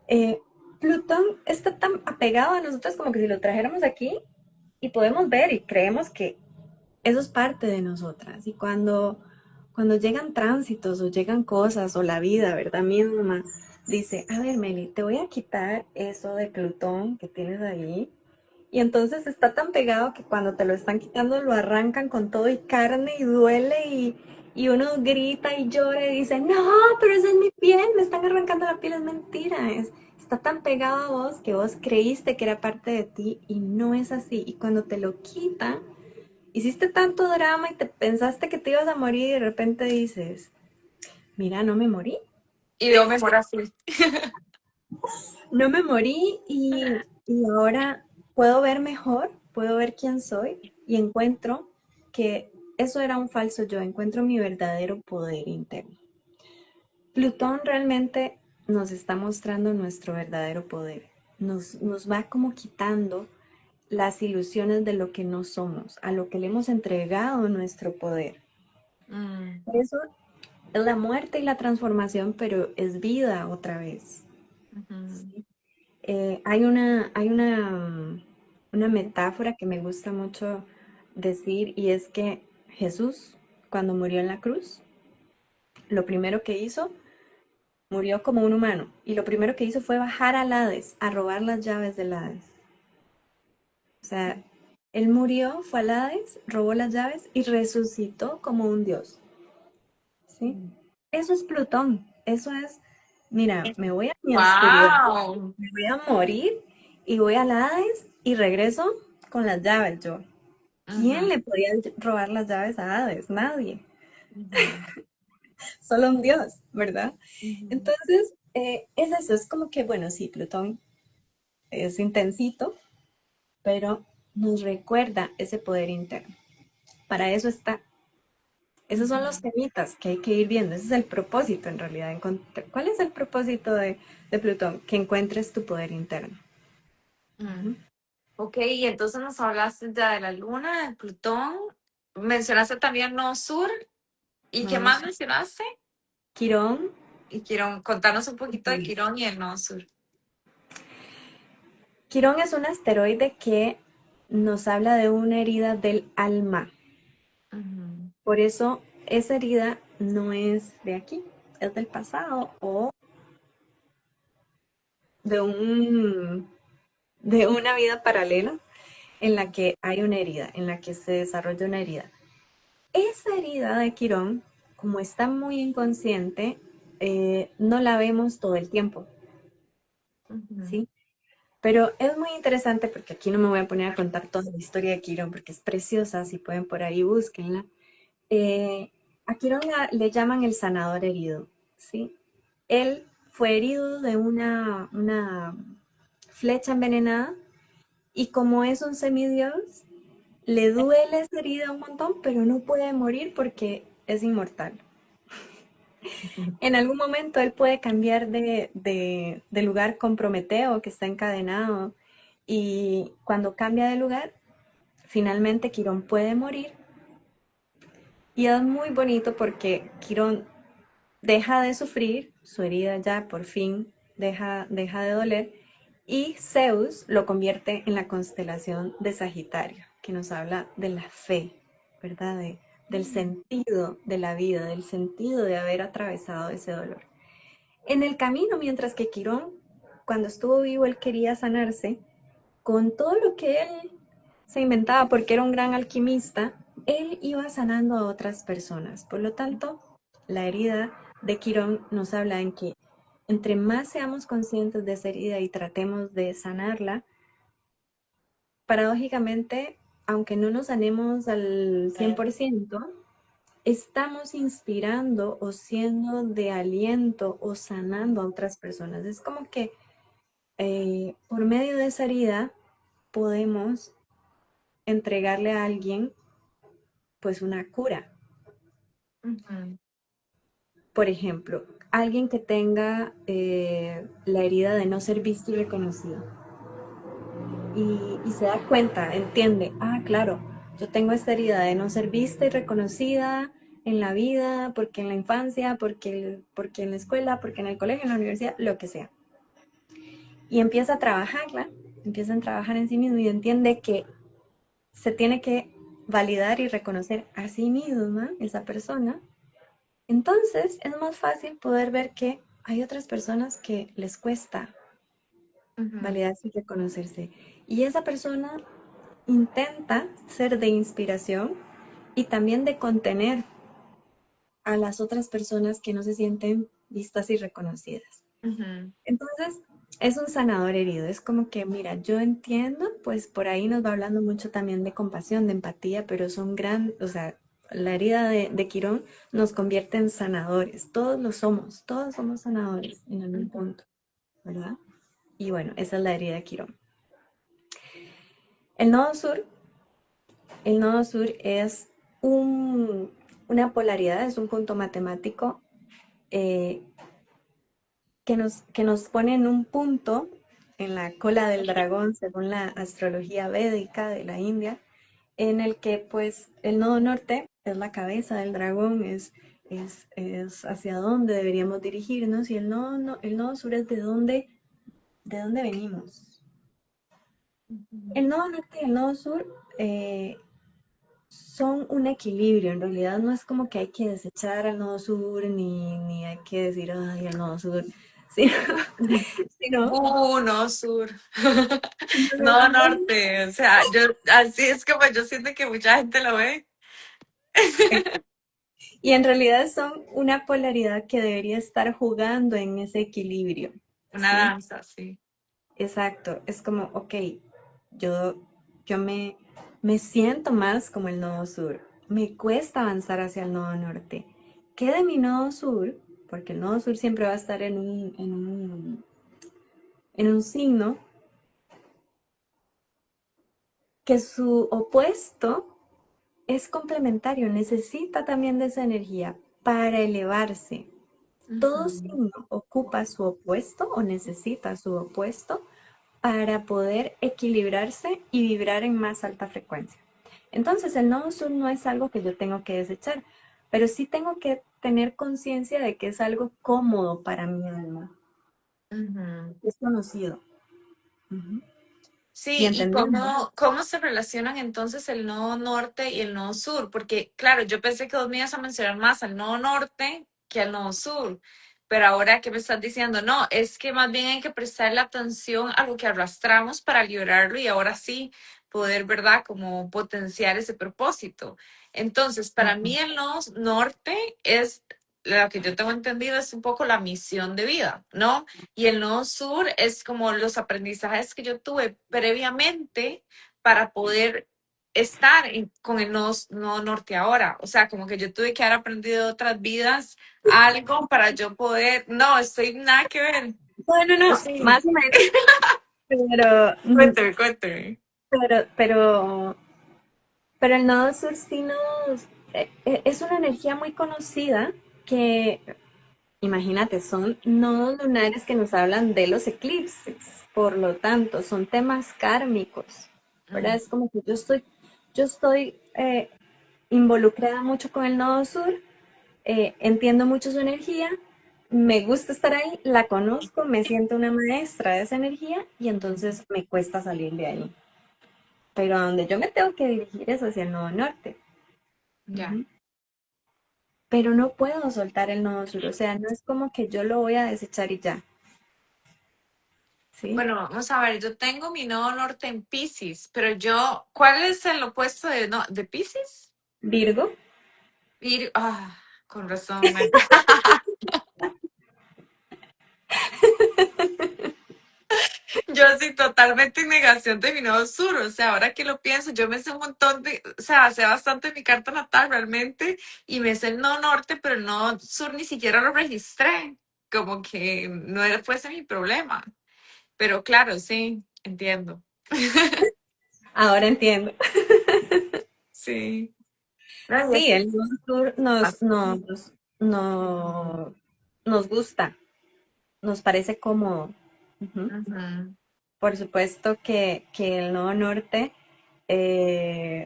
eh, Plutón está tan apegado a nosotros como que si lo trajéramos aquí y podemos ver y creemos que eso es parte de nosotras. Y cuando llegan tránsitos o llegan cosas o la vida, ¿verdad? Misma, dice, a ver, Meli, te voy a quitar eso de Plutón que tienes ahí. Y entonces está tan pegado que cuando te lo están quitando lo arrancan con todo y carne y duele y uno grita y llora y dice, no, pero esa es mi piel, me están arrancando la piel, es mentira, está tan pegado a vos que vos creíste que era parte de ti y no es así. Y cuando te lo quitan, hiciste tanto drama y te pensaste que te ibas a morir y de repente dices, mira, no me morí, Y veo mejor así. no me morí y ahora puedo ver mejor puedo ver quién soy y encuentro que eso era un falso yo, encuentro mi verdadero poder interno. Plutón realmente nos está mostrando nuestro verdadero poder, nos va como quitando las ilusiones de lo que no somos, a lo que le hemos entregado nuestro poder. Mm, Por eso es la muerte y la transformación, pero es vida otra vez. ujú, ¿Sí? Una metáfora que me gusta mucho decir y es que Jesús, cuando murió en la cruz, lo primero que hizo, murió como un humano y lo primero que hizo fue bajar al Hades, a robar las llaves del Hades. O sea, él murió, fue al Hades, robó las llaves y resucitó como un dios. ¿Sí? Eso es Plutón, eso es, mira, me voy a mi oscuridad, wow. me voy a morir y voy al Hades y regreso con las llaves yo. ¿Quién Ujú, le podía robar las llaves a Hades? Nadie, ujú, solo un dios, ¿verdad? ujú, Entonces, es eso, es como que, bueno, sí, Plutón es intensito, pero nos recuerda ese poder interno. Para eso está. Esos son los ujú, temitas que hay que ir viendo. Ese es el propósito en realidad. ¿Cuál es el propósito de Plutón? Que encuentres tu poder interno. mm. Ujú. Ok, y entonces nos hablaste ya de la luna, de Plutón. Mencionaste también No Sur. ¿Y qué más Vamos, mencionaste? Quirón. Y Quirón, contarnos un poquito de Quirón y el No Sur. Quirón es un asteroide que nos habla de una herida del alma. Ujú, Por eso esa herida no es de aquí, es del pasado o de de una vida paralela en la que hay una herida, en la que se desarrolla una herida. Esa herida de Quirón, como está muy inconsciente, no la vemos todo el tiempo, ujú, ¿sí? Pero es muy interesante porque aquí no me voy a poner a contar toda la historia de Quirón porque es preciosa, si pueden por ahí búsquenla. A Quirón le llaman el sanador herido, ¿sí? Él fue herido de una flecha envenenada y como es un semidios, le duele esa herida un montón, pero no puede morir porque es inmortal. ujú, En algún momento él puede cambiar de lugar con Prometeo, que está encadenado, y cuando cambia de lugar, finalmente Quirón puede morir. Y es muy bonito porque Quirón deja de sufrir, su herida ya por fin deja de doler, y Zeus lo convierte en la constelación de Sagitario, que nos habla de la fe, ¿verdad? Del sentido de la vida, del sentido de haber atravesado ese dolor. En el camino, mientras que Quirón, cuando estuvo vivo, él quería sanarse, con todo lo que él se inventaba, porque era un gran alquimista, él iba sanando a otras personas. Por lo tanto, la herida de Quirón nos habla en que entre más seamos conscientes de esa herida y tratemos de sanarla, paradójicamente, aunque no nos sanemos al 100%, estamos inspirando o siendo de aliento o sanando a otras personas. Es como que por medio de esa herida podemos entregarle a alguien pues una cura. ujú, Por ejemplo, alguien que tenga la herida de no ser visto y reconocido y se da cuenta, entiende, ah, claro, yo tengo esta herida de no ser vista y reconocida en la vida, porque en la infancia, porque en la escuela, porque en el colegio, en la universidad, lo que sea. Y empieza a trabajarla, empieza a trabajar en sí mismo y entiende que se tiene que validar y reconocer a sí misma, esa persona. Entonces es más fácil poder ver que hay otras personas que les cuesta ujú, validarse y reconocerse. Y esa persona intenta ser de inspiración y también de contener a las otras personas que no se sienten vistas y reconocidas. ujú, Entonces, es un sanador herido. Es como que, mira, yo entiendo, pues por ahí nos va hablando mucho también de compasión, de empatía, pero son o sea, la herida de Quirón nos convierte en sanadores. Todos somos sanadores en algún ujú. punto, ¿verdad? Y bueno, esa es la herida de Quirón. El nodo sur, el nodo sur es un- una polaridad, es un punto matemático eh, que nos pone en un punto en la cola del dragón, según la astrología védica de la India, en el que pues el nodo norte es la cabeza del dragón, es hacia dónde deberíamos dirigirnos, y el nodo, el nodo sur es de dónde venimos. Ujú. El nodo norte y el nodo sur eh, son un equilibrio. En realidad no es como que hay que desechar al nodo sur, ni hay que decir, ay, el nodo sur, sino, sino, No, sur. no, No, no, norte. O sea, yo, así es como yo siento que mucha gente lo ve. y en realidad son una polaridad que debería estar jugando en ese equilibrio, Una ¿sí? danza, sí. Exacto, es como, ok, yo, yo me siento más como el nodo sur, me cuesta avanzar hacia el nodo norte. ¿Qué de mi nodo sur? Porque el nodo sur siempre va a estar en un signo que su opuesto es complementario, necesita también de esa energía para elevarse. Todo Ujú. signo ocupa su opuesto o necesita su opuesto para poder equilibrarse y vibrar en más alta frecuencia. Entonces, el nodo sur no es algo que yo tengo que desechar, pero sí tengo que tener conciencia de que es algo cómodo para mi alma, Ujú. es conocido. Ujú. Y Sí, ¿y entendiendo. cómo se relacionan entonces el nodo norte y el nodo sur? Porque, claro, yo pensé que vos me ibas a mencionar más al nodo norte que al nodo sur, pero ahora que me estás diciendo, no, es que más bien hay que prestarle atención a lo que arrastramos para liberarlo y ahora sí poder, ¿verdad?, como potenciar ese propósito. Entonces, para Ujú. mí el nodo norte es, lo que yo tengo entendido, es un poco la misión de vida, ¿no? Y el nodo sur es como los aprendizajes que yo tuve previamente para poder estar con el nodo norte ahora. O sea, como que yo tuve que haber aprendido de otras vidas algo para yo poder. No, estoy nada que ver. No, no, no, Sí. más o menos, pero, Cuénteme, cuénteme. pero, pero, pero el nodo sur sí es una energía muy conocida que, imagínate, son nodos lunares que nos hablan de los eclipses, por lo tanto, son temas kármicos, ¿verdad? Mm. Es como que yo estoy involucrada mucho con el nodo sur, entiendo mucho su energía, me gusta estar ahí, la conozco, me siento una maestra de esa energía y entonces me cuesta salir de ahí. Pero a donde yo me tengo que dirigir es hacia el nodo norte. Ya. Ujú. Pero no puedo soltar el nodo sur, o sea, no es como que yo lo voy a desechar y ya, ¿sí? Bueno, vamos a ver, yo tengo mi nodo norte en Piscis, pero yo, ¿cuál es el opuesto de, no, de Piscis? Virgo, Con razón. Yo sí, totalmente en negación de mi nodo sur. O sea, ahora que lo pienso, yo me sé un montón de, o sea, sé bastante mi carta natal realmente y me sé el nodo norte, pero el nodo sur ni siquiera lo registré. Como que no era, fuese mi problema. Pero claro, sí, entiendo. ahora entiendo. Sí. No, y es Sí, que- el nodo sur no, nos gusta, nos parece cómodo. Ujú. Ujú, Por supuesto que el nodo norte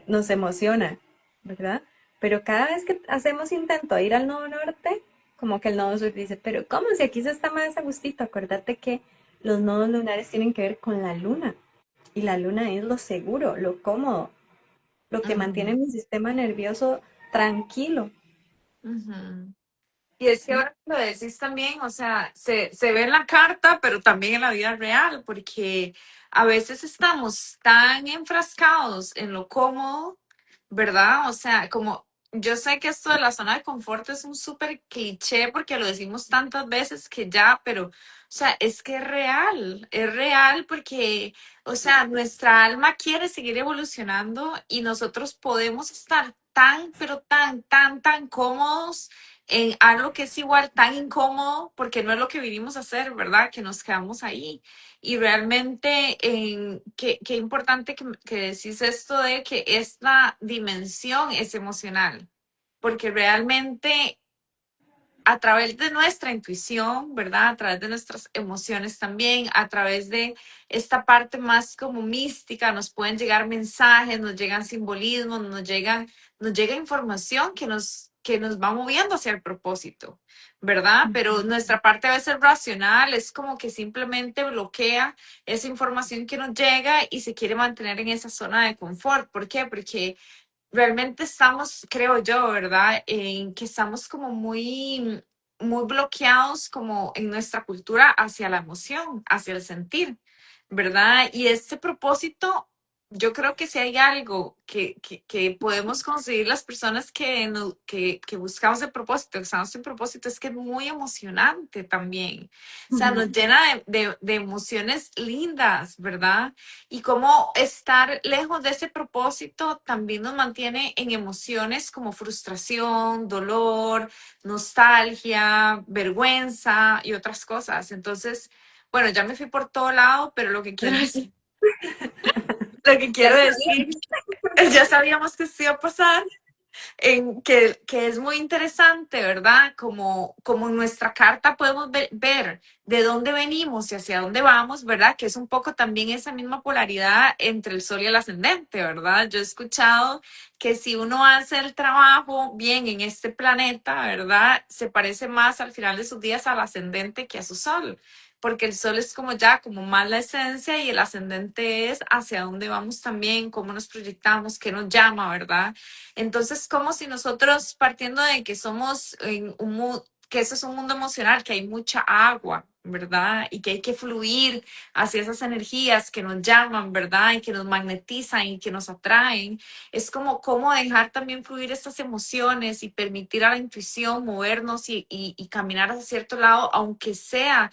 nos emociona, ¿verdad? Pero cada vez que hacemos intento de ir al nodo norte, como que el nodo sur dice, pero ¿cómo? Si aquí se está más a gustito, acuérdate que los nodos lunares tienen que ver con la luna. Y la luna es lo seguro, lo cómodo, lo que mantiene ujú, mi sistema nervioso tranquilo. ujú. Y es que ¿Sí? ahora que lo decís también, o sea, se ve en la carta, pero también en la vida real, porque a veces estamos tan enfrascados en lo cómodo, ¿verdad? O sea, como yo sé que esto de la zona de confort es un súper cliché porque lo decimos tantas veces que ya, pero, o sea, es que es real porque, o sea, nuestra alma quiere seguir evolucionando y nosotros podemos estar tan, pero tan, tan, tan cómodos en algo que es igual tan incómodo porque no es lo que vinimos a hacer, ¿verdad? Que nos quedamos ahí. Y realmente, qué importante que decís esto de que esta dimensión es emocional, porque realmente a través de nuestra intuición, ¿verdad? A través de nuestras emociones también, a través de esta parte más como mística, nos pueden llegar mensajes, nos llegan simbolismos, nos llega información que nos va moviendo hacia el propósito, ¿verdad? Pero nuestra parte a veces racional es como que simplemente bloquea esa información que nos llega y se quiere mantener en esa zona de confort. ¿Por qué? Porque realmente estamos, creo yo, ¿verdad? En que estamos como muy bloqueados como en nuestra cultura hacia la emoción, hacia el sentir, ¿verdad? Y este propósito, yo creo que si hay algo que podemos conseguir las personas que buscamos el propósito, que estamos en propósito, es que es muy emocionante también. O sea, nos llena de emociones lindas, ¿verdad? Y cómo estar lejos de ese propósito también nos mantiene en emociones como frustración, dolor, nostalgia, vergüenza y otras cosas. Entonces, bueno, ya me fui por todo lado, pero lo que quiero decir, lo que Ya quiero decir, ya sabíamos que esto iba a pasar, que es muy interesante, ¿verdad? Como en nuestra carta podemos ver de dónde venimos y hacia dónde vamos, ¿verdad? Que es un poco también esa misma polaridad entre el sol y el ascendente, ¿verdad? Yo he escuchado que si uno hace el trabajo bien en este planeta, ¿verdad? Se parece más al final de sus días al ascendente que a su sol. Porque el sol es como ya, como más la esencia y el ascendente es hacia dónde vamos también, cómo nos proyectamos, qué nos llama, ¿verdad? Entonces, como si nosotros, partiendo de que somos en que eso es un mundo emocional, que hay mucha agua, ¿verdad? Y que hay que fluir hacia esas energías que nos llaman, ¿verdad? Y que nos magnetizan y que nos atraen. Es como cómo dejar también fluir estas emociones y permitir a la intuición movernos y caminar hacia cierto lado, aunque sea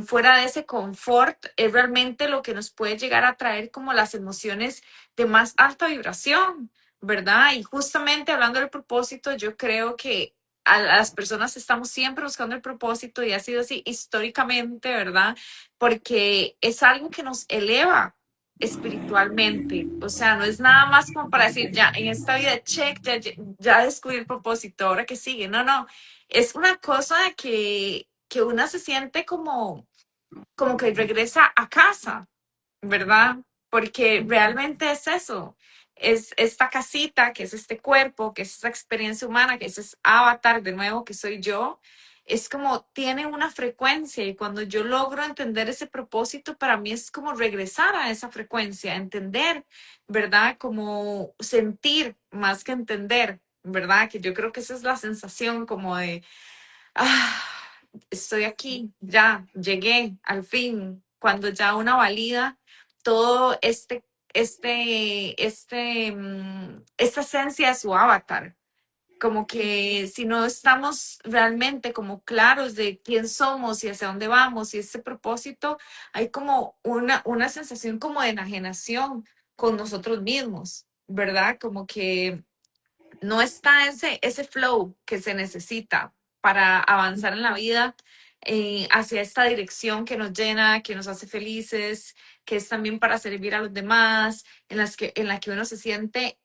fuera de ese confort, es realmente lo que nos puede llegar a traer como las emociones de más alta vibración, ¿verdad? Y justamente hablando del propósito, yo creo que a las personas estamos siempre buscando el propósito y ha sido así históricamente, ¿verdad? Porque es algo que nos eleva espiritualmente, o sea, no es nada más como para decir, ya en esta vida, check, ya descubrí el propósito, ahora que sigue, no, no, es una cosa que una se siente como que regresa a casa, ¿verdad? Porque realmente es eso, es esta casita, que es este cuerpo, que es esta experiencia humana, que es ese avatar de nuevo, que soy yo, es como tiene una frecuencia y cuando yo logro entender ese propósito, para mí es como regresar a esa frecuencia, entender, ¿verdad? Como sentir más que entender, ¿verdad? Que yo creo que esa es la sensación como de ah, estoy aquí, ya llegué al fin, cuando ya una valida todo esta esencia de su avatar. Como que si no estamos realmente como claros de quién somos y hacia dónde vamos y ese propósito, hay como una sensación como de enajenación con nosotros mismos, ¿verdad? Como que no está ese flow que se necesita para avanzar en la vida hacia esta dirección que nos llena, que nos hace felices, que es también para servir a los demás, en la que uno se siente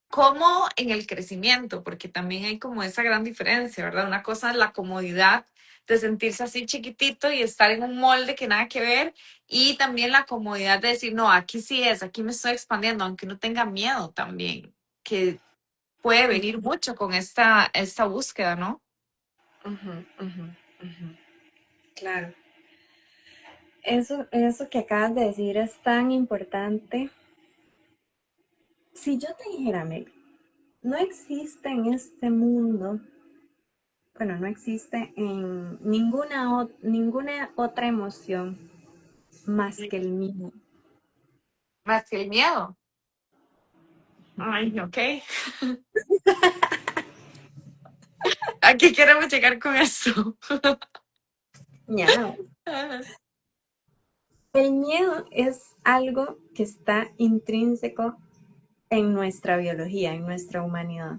como en el crecimiento, porque también hay como esa gran diferencia, ¿verdad? Una cosa es la comodidad de sentirse así chiquitito y estar en un molde que nada que ver, y también la comodidad de decir, no, aquí sí es, aquí me estoy expandiendo, aunque uno tenga miedo también, que puede venir mucho con esta búsqueda, ¿no? Ujú, ujú, ujú. Claro. Eso que acabas de decir es tan importante. Si yo te dijera, Mel, no existe en este mundo, bueno, no existe en ninguna otra emoción más que el miedo. Más que el miedo. Ay, ok. Aquí queremos llegar con esto. Ñao. El miedo es algo que está intrínseco en nuestra biología, en nuestra humanidad.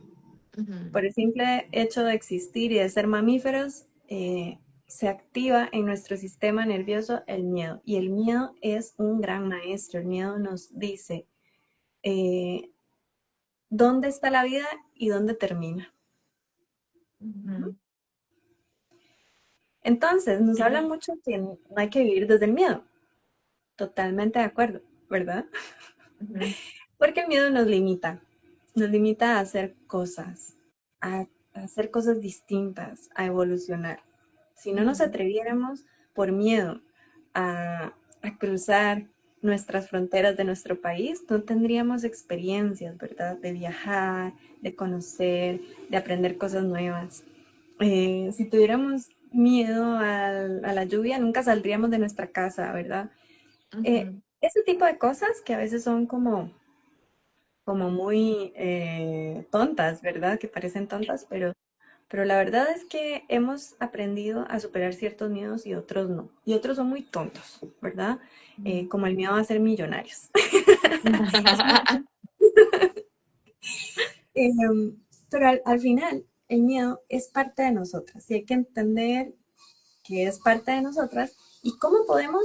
Ujú, Por el simple hecho de existir y de ser mamíferos, se activa en nuestro sistema nervioso el miedo. Y el miedo es un gran maestro. El miedo nos dice eh, dónde está la vida y dónde termina. Ujú. ujú, Entonces, nos ujú, hablan mucho que no hay que vivir desde el miedo. Totalmente de acuerdo, ¿verdad? ujú, Porque el miedo nos limita a hacer cosas, a hacer cosas distintas, a evolucionar. Si no nos ujú, atreviéramos por miedo a cruzar nuestras fronteras de nuestro país, no tendríamos experiencias, ¿verdad? De viajar, de conocer, de aprender cosas nuevas. Si tuviéramos miedo a la lluvia, nunca saldríamos de nuestra casa, ¿verdad? ujú, Ese tipo de cosas que a veces son como muy tontas, ¿verdad? Que parecen tontas, pero la verdad es que hemos aprendido a superar ciertos miedos y otros no. Y otros son muy tontos, ¿verdad? ujú. Como el miedo a ser millonarios. Pero al final, el miedo es parte de nosotras y hay que entender que es parte de nosotras y cómo podemos,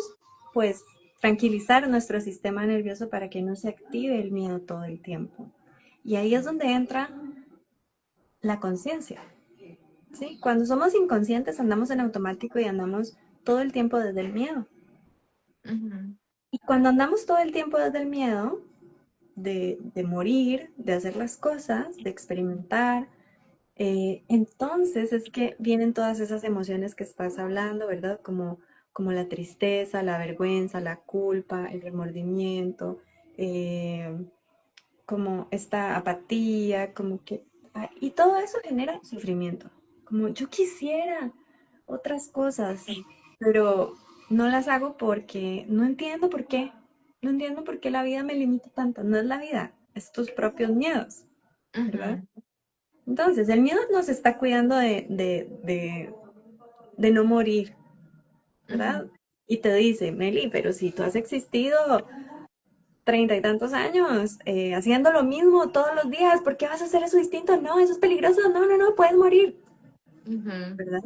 pues, tranquilizar nuestro sistema nervioso para que no se active el miedo todo el tiempo. Y ahí es donde entra la conciencia, ¿sí? Cuando somos inconscientes andamos en automático y andamos todo el tiempo desde el miedo. Ujú, Y cuando andamos todo el tiempo desde el miedo de morir, de hacer las cosas, de experimentar, entonces es que vienen todas esas emociones que estás hablando, ¿verdad? Como la tristeza, la vergüenza, la culpa, el remordimiento, eh, como esta apatía, como que... Y todo eso genera sufrimiento. Como yo quisiera otras cosas, pero no las hago porque no entiendo por qué. No entiendo por qué la vida me limita tanto. No es la vida, es tus propios miedos, ¿verdad? ujú, Entonces, el miedo nos está cuidando de no morir, ujú, ¿verdad? Y te dice, Meli, pero si tú has existido 30 y tantos años haciendo lo mismo todos los días, ¿por qué vas a hacer eso distinto? No, eso es peligroso, no, no, no, puedes morir, ujú, ¿verdad?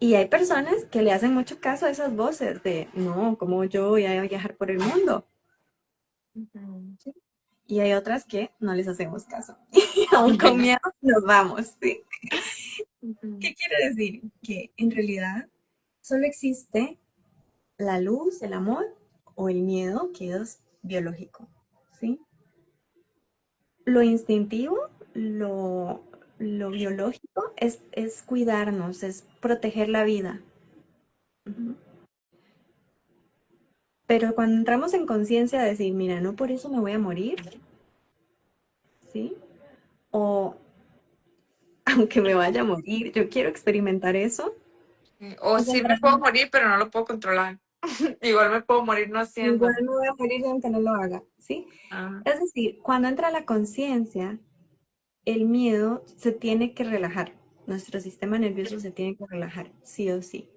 Y hay personas que le hacen mucho caso a esas voces de, no, ¿cómo yo voy a viajar por el mundo? ujú, ¿Sí? Y hay otras que no les hacemos caso. Y aún con miedo nos vamos, ¿sí? ujú, ¿Qué quiere decir? Que en realidad solo existe la luz, el amor o el miedo, que es biológico, ¿sí? Lo instintivo, lo biológico es cuidarnos, es proteger la vida. Ujú. Pero cuando entramos en conciencia de decir, mira, no por eso me voy a morir, ¿sí? O aunque me vaya a morir, yo quiero experimentar eso. O Pues sí en me puedo realidad, morir, pero no lo puedo controlar. Igual me puedo morir no igual haciéndolo. me voy a morir aunque no lo haga, ¿sí? Ah, Es decir, cuando entra la conciencia, el miedo se tiene que relajar. Nuestro sistema nervioso se tiene que relajar, sí o sí.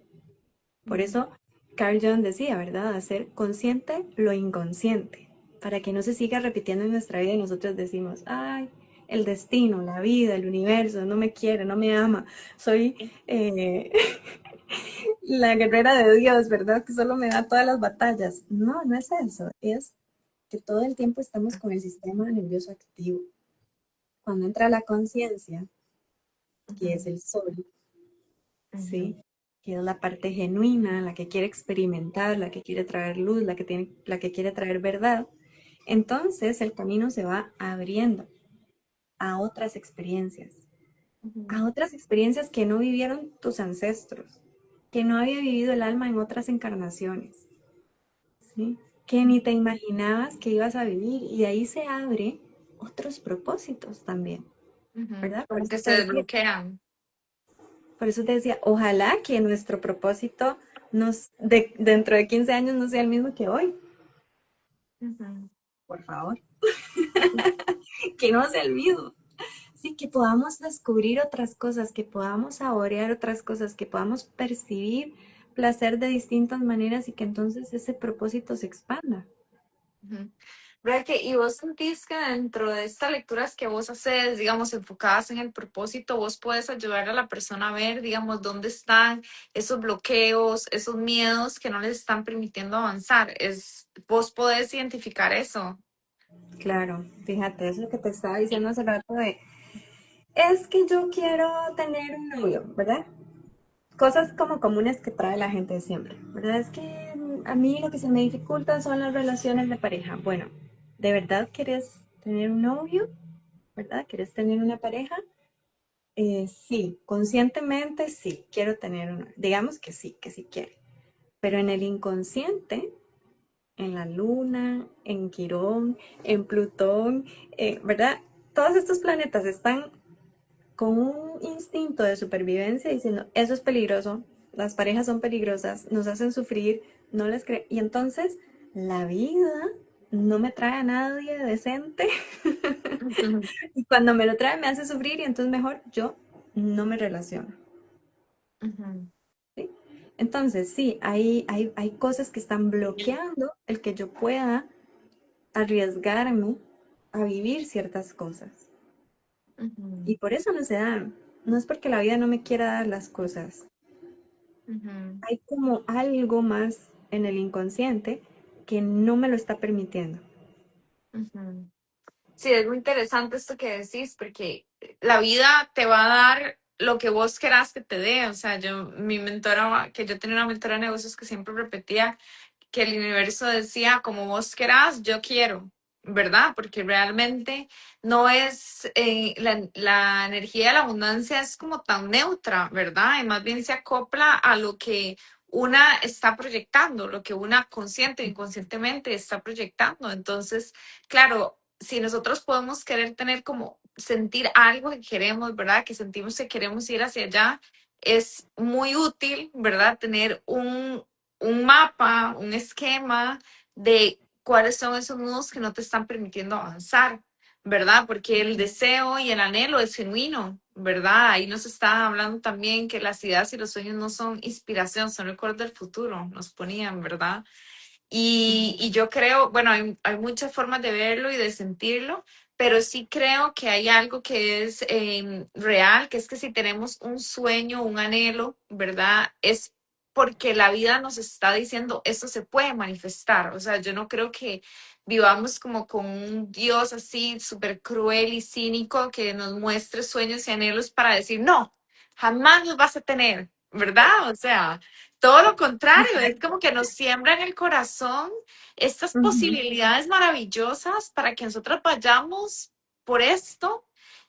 Por ujú, eso Carl Jung decía, ¿verdad? Hacer consciente lo inconsciente, para que no se siga repitiendo en nuestra vida y nosotros decimos, ay, el destino, la vida, el universo, no me quiere, no me ama, soy eh, la guerrera de Dios, ¿verdad? Que solo me da todas las batallas. No, no es eso, es que todo el tiempo estamos con el sistema nervioso activo. Cuando entra la conciencia, que es ujú, el sol, ujú, ¿sí? Que es la parte genuina, la que quiere experimentar, la que quiere traer luz, la que quiere traer verdad. Entonces el camino se va abriendo ujú, a otras experiencias que no vivieron tus ancestros, que no había vivido el alma en otras encarnaciones, ¿sí? Que ni te imaginabas que ibas a vivir y de ahí se abre otros propósitos también, ujú. ¿verdad? Como que se desbloquean. Por eso te decía, ojalá que nuestro propósito dentro de 15 años no sea el mismo que hoy, Ujú, por favor, que no sea el mismo. Sí, que podamos descubrir otras cosas, que podamos saborear otras cosas, que podamos percibir placer de distintas maneras y que entonces ese propósito se expanda. ujú. ¿Verdad que, y vos sentís que dentro de estas lecturas que vos haces, digamos, enfocadas en el propósito, vos puedes ayudar a la persona a ver, digamos, dónde están esos bloqueos, esos miedos que no les están permitiendo avanzar? Vos podés identificar eso. Claro, fíjate, es lo que te estaba diciendo hace rato de, es que yo quiero tener un novio, ¿verdad? Cosas como comunes que trae la gente siempre, ¿verdad? Es que a mí lo que se me dificulta son las relaciones de pareja. Bueno, ¿de verdad quieres tener un novio? ¿Verdad? ¿Quieres tener una pareja? Sí, conscientemente sí, quiero tener una. Digamos que sí quiere. Pero en el inconsciente, en la luna, en Quirón, en Plutón, ¿verdad? Todos estos planetas están con un instinto de supervivencia diciendo, eso es peligroso, las parejas son peligrosas, nos hacen sufrir, no les creo. Y entonces la vida no me trae a nadie decente Ujú, y cuando me lo trae me hace sufrir y entonces mejor yo no me relaciono. ujú, ¿Sí? Entonces sí, hay cosas que están bloqueando el que yo pueda arriesgarme a vivir ciertas cosas. ujú, Y por eso no se dan. No es porque la vida no me quiera dar las cosas, ujú, hay como algo más en el inconsciente que no me lo está permitiendo. ujú. Sí, es muy interesante esto que decís, porque la vida te va a dar lo que vos querás que te dé. O sea, mi mentora, que yo tenía una mentora de negocios que siempre repetía que el universo decía, como vos querás, yo quiero, ¿verdad? Porque realmente no es, la energía de la abundancia es como tan neutra, ¿verdad? Y más bien se acopla a lo que una está proyectando, lo que una consciente o inconscientemente está proyectando. Entonces, claro, si nosotros podemos querer tener como sentir algo que queremos, ¿verdad? Que sentimos que queremos ir hacia allá, es muy útil, ¿verdad? Tener un mapa, un esquema de cuáles son esos nudos que no te están permitiendo avanzar, ¿verdad? Porque el deseo y el anhelo es genuino, ¿verdad? Ahí nos está hablando también que las ideas y los sueños no son inspiración, son recuerdos del futuro, nos ponían, ¿verdad? Y yo creo, bueno, hay muchas formas de verlo y de sentirlo, pero sí creo que hay algo que es real, que es que si tenemos un sueño, un anhelo, ¿verdad? Es porque la vida nos está diciendo, esto se puede manifestar. O sea, yo no creo que vivamos como con un Dios así súper cruel y cínico que nos muestre sueños y anhelos para decir, no, jamás los vas a tener, ¿verdad? O sea, todo lo contrario, es como que nos siembra en el corazón estas Ujú, posibilidades maravillosas para que nosotros vayamos por esto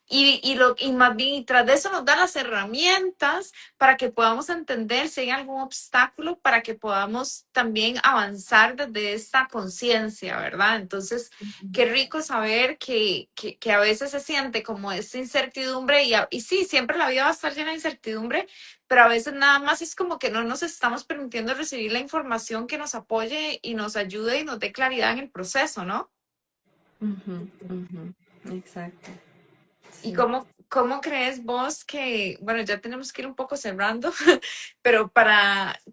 y más bien y tras de eso nos da las herramientas para que podamos entender si hay algún obstáculo, para que podamos también avanzar desde esta conciencia, ¿verdad? Entonces, qué rico saber que a veces se siente como esa incertidumbre y sí, siempre la vida va a estar llena de incertidumbre, pero a veces nada más es como que no nos estamos permitiendo recibir la información que nos apoye y nos ayude y nos dé claridad en el proceso, ¿no? ujú, ujú. Exacto, ¿Y sí. cómo crees vos que, bueno, ya tenemos que ir un poco cerrando, pero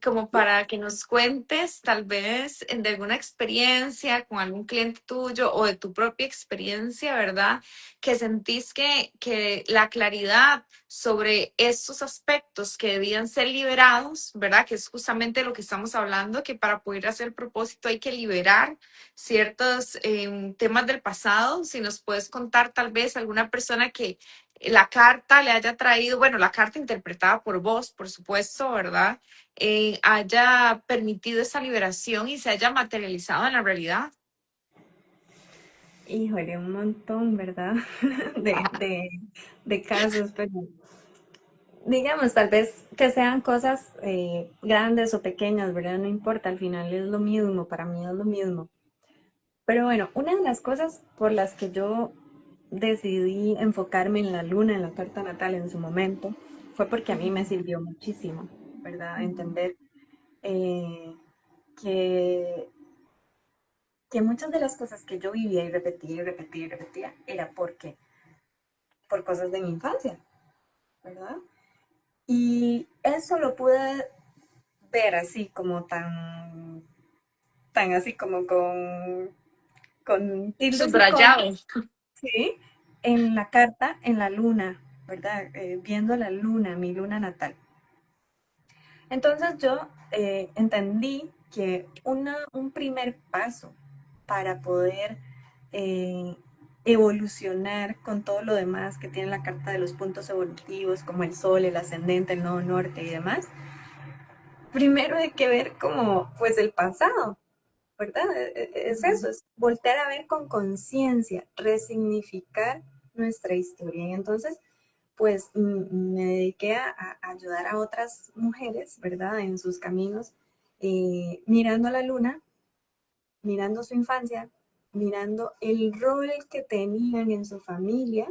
como para que nos cuentes tal vez de alguna experiencia con algún cliente tuyo o de tu propia experiencia, ¿verdad? Que sentís que la claridad sobre estos aspectos que debían ser liberados, ¿verdad? Que es justamente lo que estamos hablando, que para poder hacer el propósito hay que liberar ciertos temas del pasado. Si nos puedes contar tal vez alguna persona que la carta le haya traído, bueno, la carta interpretada por vos, por supuesto, ¿verdad? Haya permitido esa liberación y se haya materializado en la realidad. Híjole, un montón, ¿verdad? De, de, de casos, pero digamos, tal vez que sean cosas grandes o pequeñas, ¿verdad? No importa, al final es lo mismo, para mí es lo mismo. Pero bueno, una de las cosas por las que yo decidí enfocarme en la luna, en la carta natal en su momento, fue porque a mí me sirvió muchísimo, ¿verdad? Entender eh, que, que muchas de las cosas que yo vivía y repetía y repetía y repetía era por cosas de mi infancia, ¿verdad? Y eso lo pude ver así como tan así como con con tildes y comas, Subrayado. ¿sí? En la carta, en la luna, ¿verdad? Viendo la luna, mi luna natal. Entonces yo entendí que un primer paso para poder eh, evolucionar con todo lo demás que tiene la carta de los puntos evolutivos, como el sol, el ascendente, el nodo norte y demás, primero hay que ver como pues el pasado, ¿verdad? Es eso, es voltear a ver con conciencia, resignificar nuestra historia. Y entonces, pues me dediqué a ayudar a otras mujeres, ¿verdad? En sus caminos, mirando a la luna, mirando su infancia, mirando el rol que tenían en su familia,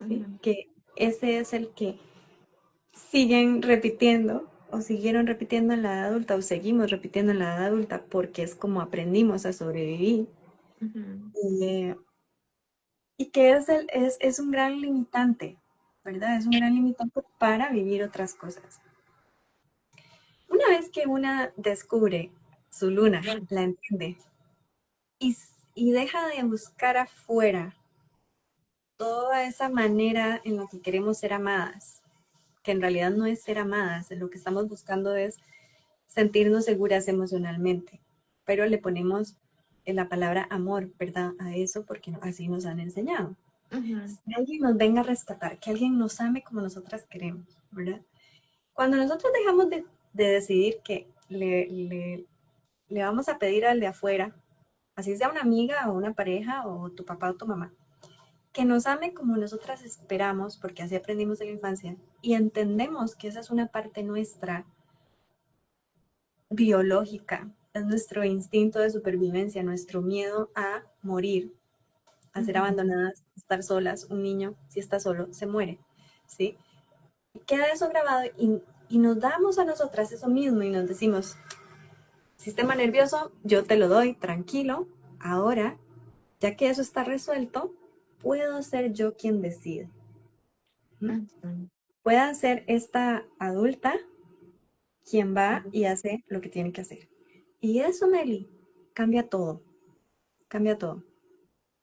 ¿sí? Ujú, Que ese es el que siguen repitiendo o siguieron repitiendo en la edad adulta o seguimos repitiendo en la edad adulta porque es como aprendimos a sobrevivir. ujú. Eh, y que es un gran limitante, ¿verdad? Es un gran limitante para vivir otras cosas. Una vez que una descubre su luna, la entiende y, y deja de buscar afuera toda esa manera en la que queremos ser amadas, que en realidad no es ser amadas, lo que estamos buscando es sentirnos seguras emocionalmente, pero le ponemos la palabra amor, ¿verdad? A eso porque así nos han enseñado. Ujú, Que alguien nos venga a rescatar, que alguien nos ame como nosotras queremos, ¿verdad? Cuando nosotros dejamos de decidir que le vamos a pedir al de afuera, así sea una amiga o una pareja o tu papá o tu mamá, que nos ame como nosotras esperamos, porque así aprendimos en la infancia, y entendemos que esa es una parte nuestra biológica, es nuestro instinto de supervivencia, nuestro miedo a morir, a ser ujú. abandonadas, a estar solas. Un niño, si está solo, se muere, ¿sí? Queda eso grabado y nos damos a nosotras eso mismo y nos decimos, sistema nervioso, yo te lo doy, tranquilo, ahora, ya que eso está resuelto, puedo ser yo quien decide. ¿Mm? Ujú, Pueda ser esta adulta quien va y hace lo que tiene que hacer. Y eso, Meli, cambia todo, cambia todo.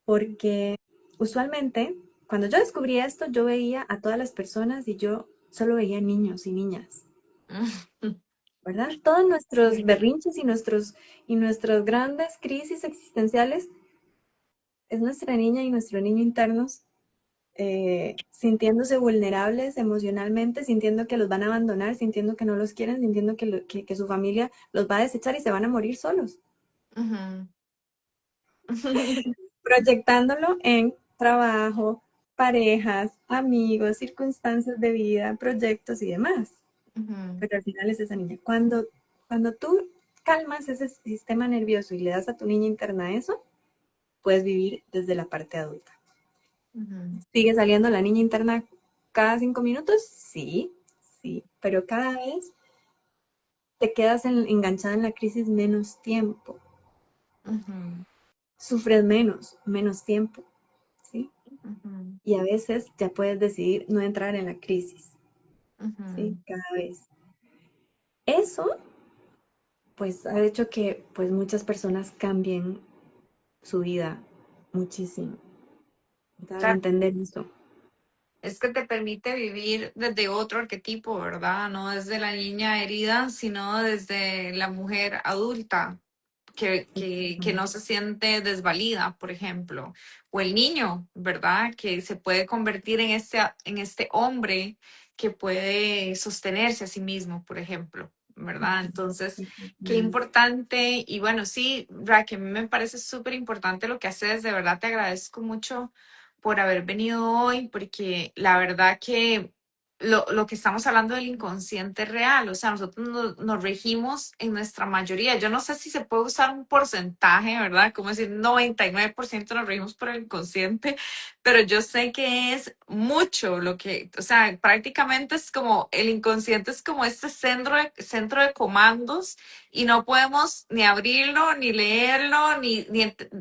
Porque usualmente, cuando yo descubrí esto, yo veía a todas las personas y yo solo veía niños y niñas, ujú. ¿verdad? Todos nuestros Sí. berrinches y nuestras grandes crisis existenciales es nuestra niña y nuestro niño internos sintiéndose vulnerables emocionalmente, sintiendo que los van a abandonar, sintiendo que no los quieren, sintiendo que su familia los va a desechar y se van a morir solos, Ujú. proyectándolo en trabajo, parejas, amigos, circunstancias de vida, proyectos y demás. Ujú, Pero al final es esa niña. Cuando tú calmas ese sistema nervioso y le das a tu niña interna eso, puedes vivir desde la parte adulta. ujú, ¿Sigue saliendo la niña interna cada 5 minutos? Sí, sí, pero cada vez te quedas enganchada en la crisis menos tiempo, ujú, sufres menos tiempo, ¿sí? ujú, Y a veces ya puedes decidir no entrar en la crisis, ¿sí? ujú. Cada vez. Eso, pues, ha hecho que, pues, muchas personas cambien su vida muchísimo, ¿verdad? Al Claro, entender eso. es que te permite vivir desde otro arquetipo, ¿verdad? No desde la niña herida, sino desde la mujer adulta que no se siente desvalida, por ejemplo, o el niño, ¿verdad? Que se puede convertir en este hombre que puede sostenerse a sí mismo, por ejemplo, ¿verdad? Entonces, qué importante, y bueno, sí, Ra, que a mí me parece súper importante lo que haces, de verdad te agradezco mucho por haber venido hoy, porque la verdad que lo que estamos hablando del inconsciente real, o sea, nosotros nos regimos en nuestra mayoría. Yo no sé si se puede usar un porcentaje, ¿verdad? Como decir, 99% nos regimos por el inconsciente, pero yo sé que es mucho lo que, o sea, prácticamente es como, el inconsciente es como este centro de comandos y no podemos ni abrirlo, ni leerlo,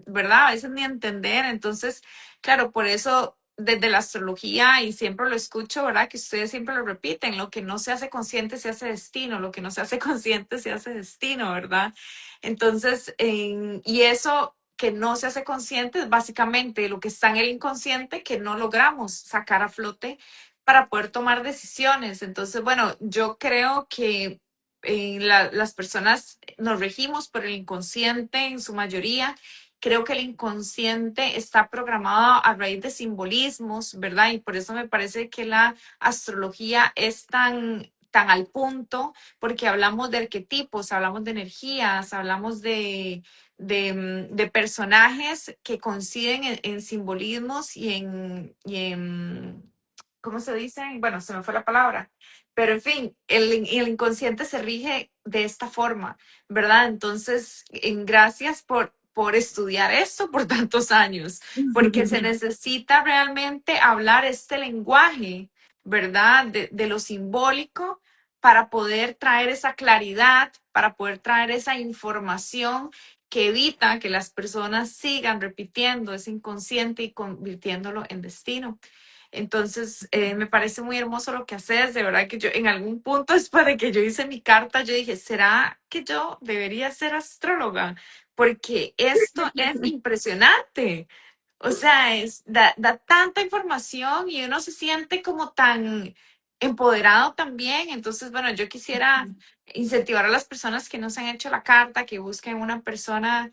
¿verdad? A veces ni entender. Entonces, claro, por eso desde la astrología, y siempre lo escucho, ¿verdad? Que ustedes siempre lo repiten, lo que no se hace consciente se hace destino, lo que no se hace consciente se hace destino, ¿verdad? Entonces, y eso que no se hace consciente es básicamente lo que está en el inconsciente que no logramos sacar a flote para poder tomar decisiones. Entonces, bueno, yo creo que las personas nos regimos por el inconsciente en su mayoría. Creo que el inconsciente está programado a raíz de simbolismos, ¿verdad? Y por eso me parece que la astrología es tan al punto, porque hablamos de arquetipos, hablamos de energías, hablamos de personajes que coinciden en simbolismos ¿cómo se dice? Bueno, se me fue la palabra. Pero en fin, el inconsciente se rige de esta forma, ¿verdad? Entonces, gracias por estudiar esto por tantos años, porque se necesita realmente hablar este lenguaje, ¿verdad? De lo simbólico para poder traer esa claridad, para poder traer esa información que evita que las personas sigan repitiendo ese inconsciente y convirtiéndolo en destino. Entonces, me parece muy hermoso lo que haces. De verdad que yo en algún punto después de que yo hice mi carta, yo dije, ¿será que yo debería ser astróloga? Porque esto es impresionante. O sea, da tanta información y uno se siente como tan empoderado también. Entonces, bueno, yo quisiera incentivar a las personas que no se han hecho la carta, que busquen una persona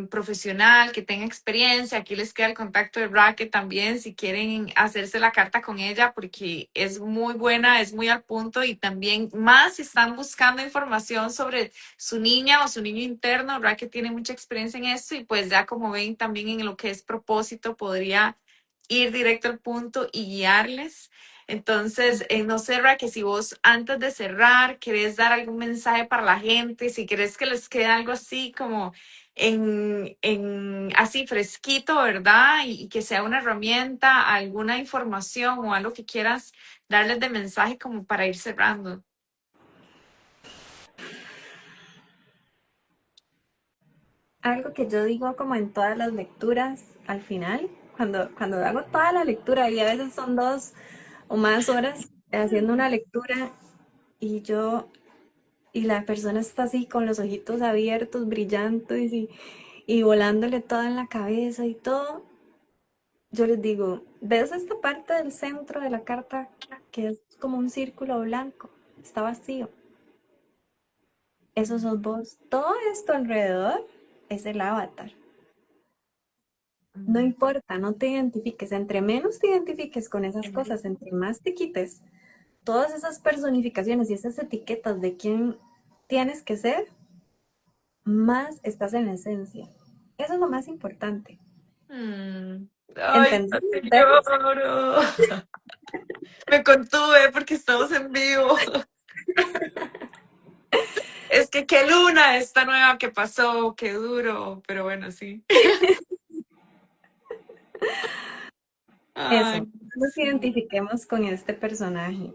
profesional, que tenga experiencia. Aquí les queda el contacto de Raquel también, si quieren hacerse la carta con ella, porque es muy buena, es muy al punto y también más si están buscando información sobre su niña o su niño interno, Raquel tiene mucha experiencia en esto y pues ya como ven también en lo que es propósito podría ir directo al punto y guiarles. Entonces, no sé, Raquel, si vos antes de cerrar querés dar algún mensaje para la gente, si querés que les quede algo así como así fresquito, ¿verdad? Y que sea una herramienta, alguna información o algo que quieras darles de mensaje como para ir cerrando. Algo que yo digo como en todas las lecturas al final, cuando hago toda la lectura, y a veces son 2 o más horas haciendo una lectura, y y la persona está así con los ojitos abiertos, brillantes y volándole todo en la cabeza y todo, yo les digo, ¿ves esta parte del centro de la carta que es como un círculo blanco? Está vacío. Eso sos vos. Todo esto alrededor es el avatar. No importa, no te identifiques. Entre menos te identifiques con esas cosas, entre más te quites todas esas personificaciones y esas etiquetas de quién tienes que ser, más estás en la esencia. Eso es lo más importante. Ay, ¿Entendés casi ustedes? lloro. Me contuve porque estamos en vivo. Es que qué luna esta nueva que pasó, qué duro, pero bueno, sí. Ay, Eso, no nos sí. identifiquemos con este personaje.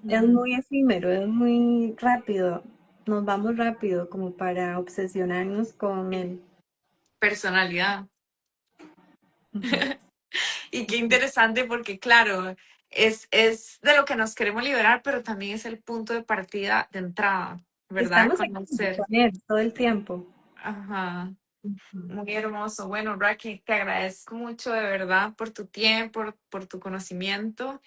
Es Ujú. muy efímero, es muy rápido. Nos vamos rápido como para obsesionarnos con él. Personalidad. Ujú. Y qué interesante porque, claro, es de lo que nos queremos liberar, pero también es el punto de partida de entrada, ¿verdad? Estamos aquí Conocer. con él todo el tiempo. Ajá. Ujú. Muy hermoso. Bueno, Raquel, te agradezco mucho de verdad por tu tiempo, por tu conocimiento.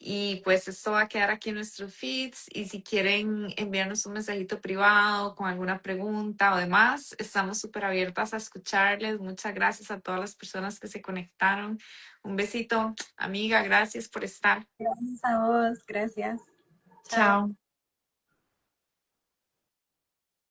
Y pues esto va a quedar aquí en nuestros feeds. Y si quieren enviarnos un mensajito privado con alguna pregunta o demás, estamos súper abiertas a escucharles. Muchas gracias a todas las personas que se conectaron. Un besito, amiga. Gracias por estar. Gracias a vos, gracias. Chao. Chao.